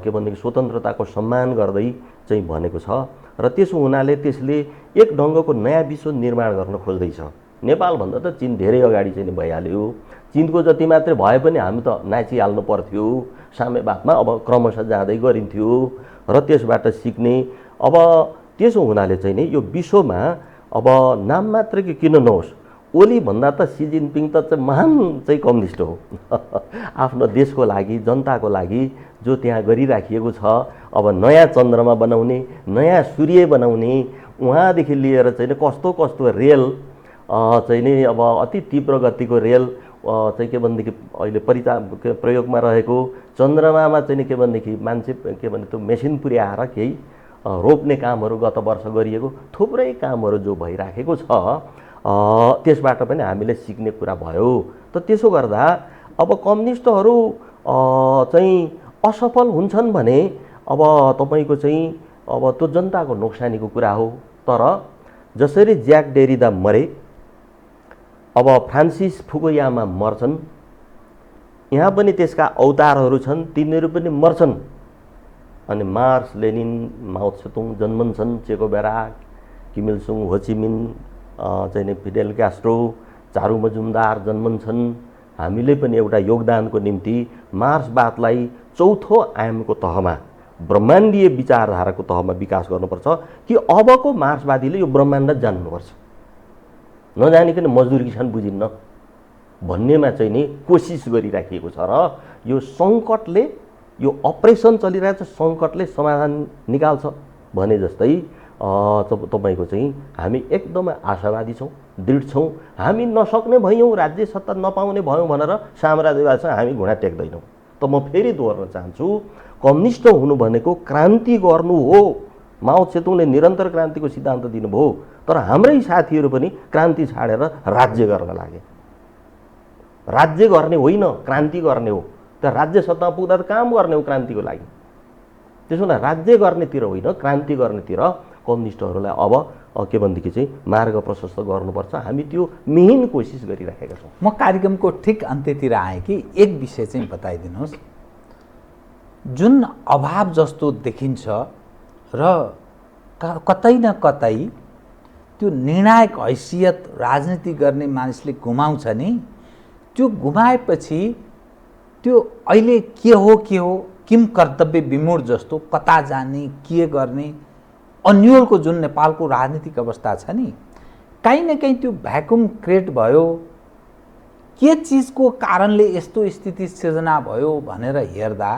के भनेदेखि स्वतन्त्रताको सम्मान गर्दै चाहिँ भनेको छ र त्यसो हुनाले त्यसले एक ढङ्गको नयाँ विश्व निर्माण गर्न खोज्दैछ। नेपालभन्दा त चीन धेरै अगाडि चाहिँ भइहाल्यो। चीनको जति मात्रै भए पनि हामी त नाचिहाल्नु पर्थ्यो, साम्यवादमा अब क्रमशः जाँदै गरिन्थ्यो र त्यसबाट सिक्ने। अब त्यसो हुनाले चाहिँ नि यो विश्वमा अब नाम मात्रै किन नहोस्, ओली भन्दा त सी जिनपिङ त चाहिँ महान चाहिँ कम्युनिस्ट हो आफ्नो देशको लागि जनताको लागि जो त्यहाँ गरिराखिएको छ। अब नयाँ चन्द्रमा बनाउने, नयाँ सूर्य बनाउने, उहाँदेखि लिएर चाहिँ कस्तो कस्तो रेल चाहिँ नि अब अति तीव्र गतिको रेल चाहिँ के भनेदेखि अहिले प्रयोगमा रहेको, चन्द्रमामा चाहिँ के भनेदेखि मान्छे के भने त्यो मेसिन पुर्याएर केही रोप्ने कामहरू गत वर्ष गरिएको थुप्रै कामहरू जो भइराखेको छ त्यसबाट पनि हामीले सिक्ने कुरा भयो। त त्यसो गर्दा अब कम्युनिस्टहरू चाहिँ असफल हुन्छन् भने अब तपाईको चाहिँ अब त्यो जनताको नोक्सानीको कुरा हो। तर जसरी ज्याक डेरिडा मरे, अब फ्रान्सिस फुकुयामा मर्छन्, यहाँ पनि त्यसका अवतारहरू छन्, तिनीहरू पनि मर्छन्। अनि मार्क्स, लेनिन, माओ त्से-तुङ जन्मन्छन्, चेकोबेरा, किम इल सुङ, हो ची मिन चाहिँ फिडेल क्यास्ट्रो, चारु मजुमदार जन्मन्छन्। हामीले पनि एउटा योगदानको निम्ति मार्क्सवादलाई चौथो आयामको तहमा ब्रह्माण्डीय विचारधाराको तहमा विकास गर्नुपर्छ कि अबको मार्क्सवादीले यो ब्रह्माण्ड जान्नुपर्छ, नजानिकन मजदुरी किसान बुझिन्न भन्नेमा चाहिँ नि कोसिस गरिराखिएको छ। र यो सङ्कटले, यो अपरेसन चलिरहेको छ, सङ्कटले समाधान निकाल्छ भने जस्तै तपाईको चाहिँ हामी एकदमै आशावादी छौँ, दृढ छौँ। हामी नसक्ने भयौँ, राज्य सत्ता नपाउने भयौँ भनेर साम्राज्यवादसँग हामी घुँडा टेक्दैनौँ। त म फेरि दोहोर्न चाहन्छु, कम्युनिस्ट हुनु भनेको क्रान्ति गर्नु हो। माओ त्से-तुङले निरन्तर क्रान्तिको सिद्धान्त दिनुभयो, तर हाम्रै साथीहरू पनि क्रान्ति छाडेर राज्य गर्न लागे। राज्य गर्ने होइन, क्रान्ति गर्ने हो। त राज्य सत्तामा पुग्दा त काम गर्ने हो क्रान्तिको लागि। त्यसो हुँदा राज्य गर्नेतिर होइन, क्रान्ति गर्नेतिर कम्युनिस्टहरूलाई अब के भनेदेखि चाहिँ मार्ग प्रशस्त गर्नुपर्छ। हामी त्यो मिहिन कोसिस गरिराखेका छौँ। म कार्यक्रमको ठिक अन्त्यतिर आएँ कि एक विषय चाहिँ बताइदिनुहोस्। जुन अभाव जस्तो देखिन्छ र कतै न कतै त्यो निर्णायक हैसियत राजनीति गर्ने मानिसले गुमाउँछ नि, त्यो गुमाएपछि त्यो अहिले के हो किम कर्तव्य विमूढ जस्तो कता जाने, के गर्ने, अन्योलको जुन नेपालको राजनीतिक अवस्था छ नि, कहीँ न कहीँ त्यो भ्याकुम क्रिएट भयो। के चिजको कारणले यस्तो स्थिति सिर्जना भयो भनेर हेर्दा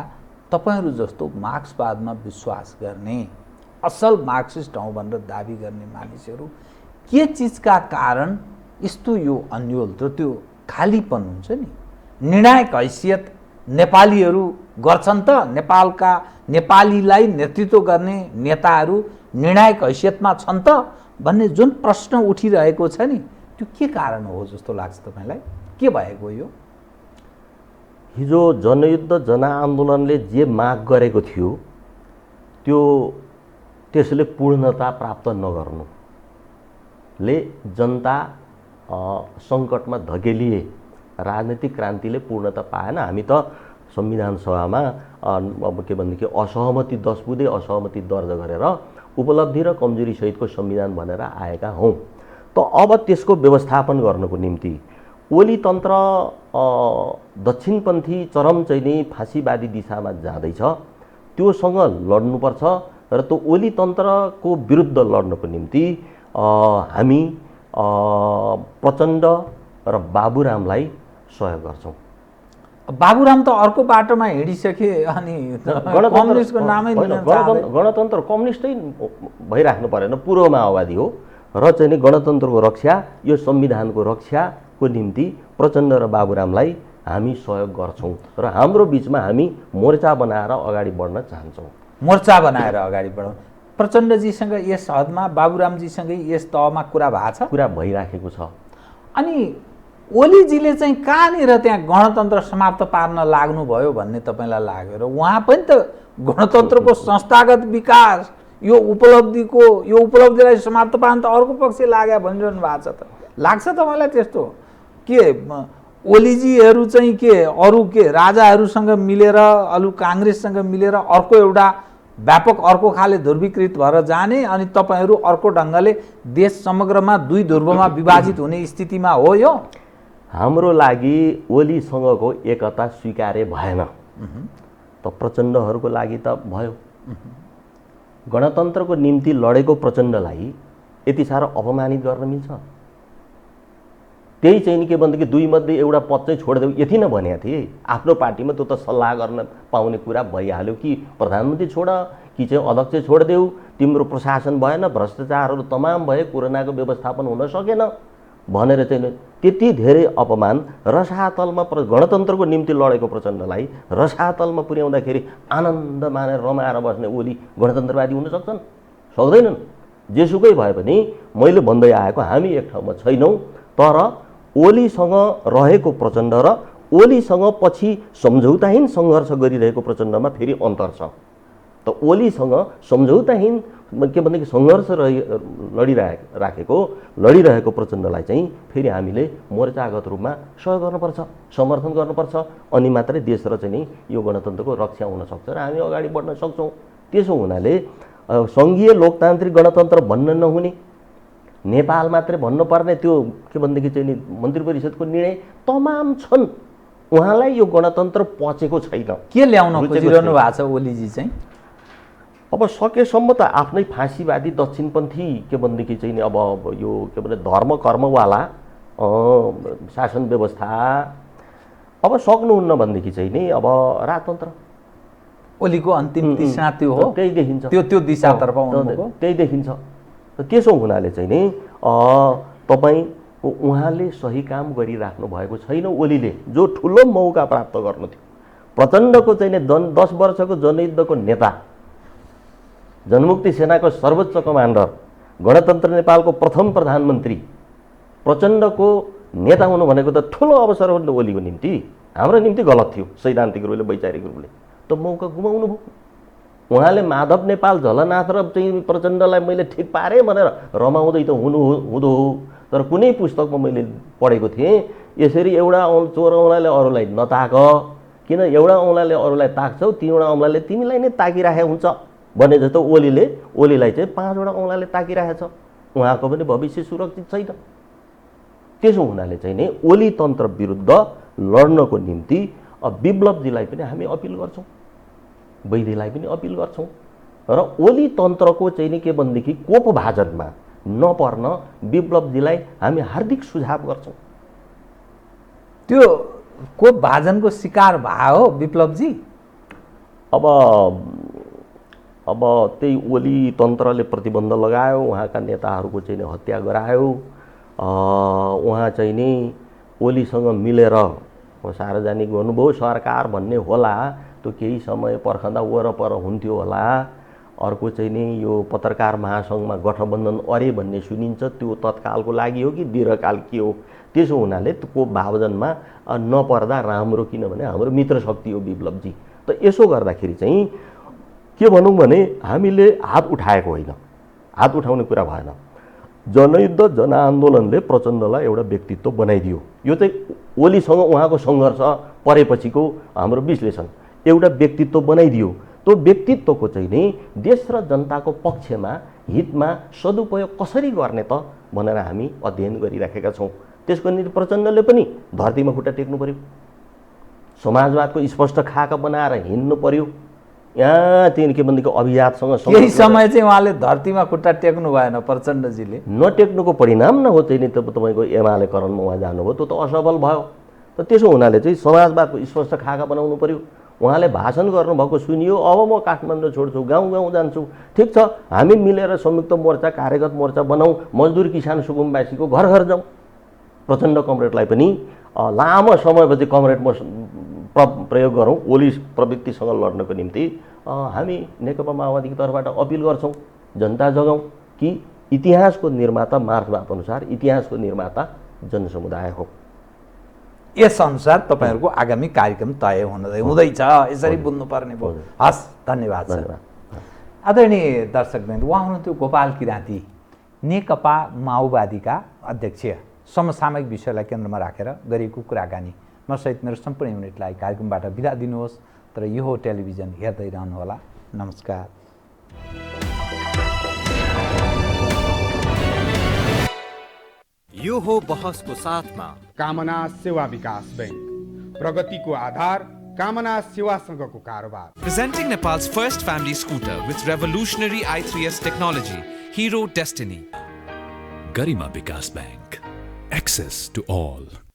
तपाईहरू जस्तो मार्क्सवादमा विश्वास गर्ने, असल मार्क्सिस्ट हौँ भनेर दाबी गर्ने मानिसहरू के चिजका कारण यस्तो यो अन्योल र त्यो खालीपन हुन्छ नि, निर्णायक हैसियत नेपालीहरू गर्छन् त, नेपालीलाई नेतृत्व गर्ने नेताहरू निर्णायक हैसियतमा छन् त भन्ने जुन प्रश्न उठिरहेको छ नि, त्यो के कारण हो जस्तो लाग्छ तपाईँलाई? के भएको यो? हिजो जनयुद्ध जनआन्दोलनले जे माग गरेको थियो त्यसले पूर्णता प्राप्त नगर्नुले जनता सङ्कटमा धकेलिए। राजनीतिक क्रान्तिले पूर्णता पाएन। हामी त संविधान सभामा अब के भनेदेखि असहमति 10 बुँदे असहमति दर्ज गरेर उपलब्धि र कमजोरी सहितको संविधान भनेर आएका हौँ। त अब त्यसको व्यवस्थापन गर्नको निम्ति ओली तन्त्र दक्षिणपन्थी चरम चाहिँ नि फाँसीवादी दिशामा जाँदैछ, त्योसँग लड्नुपर्छ र त्यो ओली तन्त्रको विरुद्ध लड्नको निम्ति हामी प्रचण्ड र बाबुरामलाई सहयोग गर्छौँ। बाबुराम त अर्को बाटोमा हिँडिसके अनि कम्युनिस्टको नामै गणतन्त्र कम्युनिस्टै भइराख्नु परेन, पूर्व माओवादी हो र चाहिँ नि गणतन्त्रको रक्षा, यो संविधानको रक्षाको निम्ति प्रचण्ड र बाबुरामलाई हामी सहयोग गर्छौँ र हाम्रो बिचमा हामी मोर्चा बनाएर अगाडि बढ्न चाहन्छौँ। मोर्चा बनाएर अगाडि बढाउँ। प्रचण्डजीसँग यस हदमा, बाबुरामजीसँगै यस तहमा कुरा भएको छ? कुरा भइराखेको छ। अनि ओलीजीले चाहिँ कहाँनिर त्यहाँ गणतन्त्र समाप्त पार्न लाग्नुभयो भन्ने तपाईँलाई लाग्यो? र उहाँ पनि त गणतन्त्रको संस्थागत विकास यो उपलब्धिलाई समाप्त पार्न त अर्को पक्ष लाग्यो भनिरहनु भएको छ त। लाग्छ तपाईँलाई त्यस्तो के ओलीजीहरू चाहिँ के अरू के राजाहरूसँग मिलेर अरू काङ्ग्रेससँग मिलेर अर्को एउटा व्यापक अर्को खाले ध्रुवीकृत भएर जाने अनि तपाईँहरू अर्को ढङ्गले देश समग्रमा दुई ध्रुवमा विभाजित हुने स्थितिमा हो यो? हाम्रो लागि ओलीसँगको एकता स्वीकार्य भएन त प्रचण्डहरूको लागि त भयो। गणतन्त्रको निम्ति लडेको प्रचण्डलाई यति साह्रो अपमानित गर्न मिल्छ? त्यही चाहिँ नि के भनेदेखि दुई मध्ये एउटा पद चाहिँ छोडिदेऊ यति नै भनेको थिए। आफ्नो पार्टीमा त्यो त सल्लाह गर्न पाउने कुरा भइहाल्यो कि प्रधानमन्त्री छोड कि चाहिँ अध्यक्ष छोडिदेऊ, तिम्रो प्रशासन भएन, भ्रष्टाचारहरू तमाम भए, कोरोनाको व्यवस्थापन हुन सकेन भनेर चाहिँ त्यति धेरै अपमान रसातलमा गणतन्त्रको निम्ति लडेको प्रचण्डलाई रसातलमा पुर्याउँदाखेरि आनन्द मानेर रमाएर बस्ने ओली गणतन्त्रवादी हुन सक्छन्? सक्दैनन्। जेसुकै भए पनि मैले भन्दै आएको हामी एक ठाउँमा छैनौँ, तर ओलीसँग रहेको प्रचण्ड र ओलीसँग पछि सम्झौताहीन सङ्घर्ष गरिरहेको प्रचण्डमा फेरि अन्तर छ। त ओलीसँग सम्झौताहीन के भनेदेखि सङ्घर्ष लडिरहेको प्रचण्डलाई चाहिँ फेरि हामीले मोर्चागत रूपमा सहयोग गर्नुपर्छ, समर्थन गर्नुपर्छ, अनि मात्रै देश र चाहिँ नि यो गणतन्त्रको रक्षा हुन सक्छ र हामी अगाडि बढ्न सक्छौँ। त्यसो हुनाले सङ्घीय लोकतान्त्रिक गणतन्त्र भन्न नहुने, नेपाल मात्रै भन्नुपर्ने त्यो के भनेदेखि चाहिँ नि मन्त्री परिषदको निर्णय तमाम छन्। उहाँलाई यो गणतन्त्र पचेको छैन। के ल्याउन खोजिरहनु भएको छ ओलीजी चाहिँ? अब सकेसम्म त आफ्नै फाँसीवादी दक्षिणपन्थी के भनेदेखि चाहिँ नि अब यो के भने धर्म कर्मवाला शासन व्यवस्था अब सक्नुहुन्न भनेदेखि चाहिँ नि अब राजतन्त्र ओलीको अन्तिम तृष्णा त्यो हो, त्यही देखिन्छ, त्यो दिशातर्फ त्यही देखिन्छ। त्यसो हुनाले चाहिँ नि तपाईँको उहाँले सही काम गरिराख्नु भएको छैन। ओलीले जो ठुलो मौका प्राप्त गर्नु थियो, प्रचण्डको चाहिँ नि 10 वर्षको जनयुद्धको नेता, जनमुक्ति सेनाको सर्वोच्च कमान्डर, गणतन्त्र नेपालको प्रथम प्रधानमन्त्री, प्रचण्डको नेता हुनु भनेको त ठुलो अवसर हो ओलीको निम्ति। हाम्रो निम्ति गलत थियो सैद्धान्तिक रूपले, वैचारिक रूपले त मौका गुमाउनु भयो। उहाँले माधव नेपाल, झलनाथ र चाहिँ प्रचण्डलाई मैले ठिक पारेँ भनेर रमाउँदै त हुँदो हो, तर कुनै पुस्तकमा मैले पढेको थिएँ यसरी एउटा चोर औँलाले अरूलाई नताक, किन एउटा औँलाले अरूलाई ताक्छौ, तीनवटा औँलाले तिमीलाई नै ताकिराखेको हुन्छ भने जस्तो ओलीलाई चाहिँ 5वटा औँलाले ताकिरहेछ। उहाँको पनि भविष्य सुरक्षित छैन। त्यसो हुनाले चाहिँ नि ओली तन्त्र विरुद्ध लड्नको निम्ति विप्लवजीलाई पनि हामी अपिल गर्छौँ, वैद्यलाई पनि अपिल गर्छौँ र ओली तन्त्रको चाहिँ नि के भनेदेखि कोपभाजनमा नपर्न विप्लवजीलाई हामी हार्दिक सुझाव गर्छौँ। त्यो कोपभाजनको शिकार भयो विप्लवजी? अब त्यही ओली तन्त्रले प्रतिबन्ध लगायो, उहाँका नेताहरूको चाहिँ हत्या गरायो। उहाँ चाहिँ नि ओलीसँग मिलेर सार्वजनिक गर्नुभयो, सरकार भन्ने होला त्यो केही समय पर्खँदा वरपर हुन्थ्यो होला। अर्को चाहिँ नि यो पत्रकार महासङ्घमा गठबन्धन अरे भन्ने सुनिन्छ, त्यो तत्कालको लागि हो कि दीर्घकाल के हो? त्यसो हुनाले त्यो भावजनमा नपर्दा राम्रो, किनभने हाम्रो मित्र शक्ति हो विप्लवजी। त यसो गर्दाखेरि चाहिँ के भनौँ भने हामीले हात उठाएको होइन, हात उठाउने कुरा भएन। जनयुद्ध जनआन्दोलनले प्रचण्डलाई एउटा व्यक्तित्व बनाइदियो। यो चाहिँ ओलीसँग उहाँको सङ्घर्ष परेपछिको हाम्रो विश्लेषण, एउटा व्यक्तित्व बनाइदियो। त्यो व्यक्तित्वको चाहिँ नि देश र जनताको पक्षमा हितमा सदुपयोग कसरी गर्ने त भनेर हामी अध्ययन गरिराखेका छौँ। त्यसको निम्ति प्रचण्डले पनि धरतीमा खुट्टा टेक्नु पर्यो, समाजवादको स्पष्ट खाका बनाएर हिँड्नु पर्यो। यहाँ त्यो के भनेदेखि अभिजातसँग यही समय चाहिँ उहाँले धरतीमा खुट्टा टेक्नु भएन प्रचण्डजीले। नटेक्नुको परिणाम न हो चाहिँ नि तपाईँको एमालेकरणमा उहाँ जानुभयो, त्यो त असफल भयो। त त्यसो हुनाले चाहिँ समाजवादको स्पष्ट खाका बनाउनु पर्यो। उहाँले भाषण गर्नुभएको सुनियो, अब म काठमाडौँ छोड्छु, गाउँ गाउँ जान्छु, ठिक छ, हामी मिलेर संयुक्त मोर्चा, कार्यगत मोर्चा बनाऊ, मजदुर किसान सुकुम्बासीको घर घर जाउँ। प्रचण्ड कमरेडलाई पनि लामो समयपछि कमरेड प्रयोग गरौँ ओली प्रवृत्तिसँग लड्नको निम्ति हामी नेकपा माओवादीको तर्फबाट अपिल गर्छौँ, जनता जगाउँ कि इतिहासको निर्माता मार्क्सवाद अनुसार इतिहासको निर्माता जनसमुदाय हो। यस अनुसार तपाईँहरूको आगामी कार्यक्रम तय हुँदैछ, यसरी बुझ्नुपर्ने भयो। हस्, धन्यवाद। आदरणीय दर्शकवृन्द, उहाँ हुनुहुन्थ्यो गोपाल किराँती, नेकपा माओवादीका अध्यक्ष। समसामयिक विषयलाई केन्द्रमा राखेर गरिएको कुराकानी। म सहित मेरो सम्पूर्ण युनिटलाई कार्यक्रमबाट बिदा दिनुहोस्, तर यो हो टेलिभिजन हेर्दै रहनुहोला। नमस्कार। यो हो बहसको साथमा कामना सेवा विकास बैंक, प्रगतिको आधार कामना सेवासँगको कारोबार। Presenting Nepal's first family scooter with revolutionary i3S technology, Hero Destiny. Garima Vikas Bank. Access to all.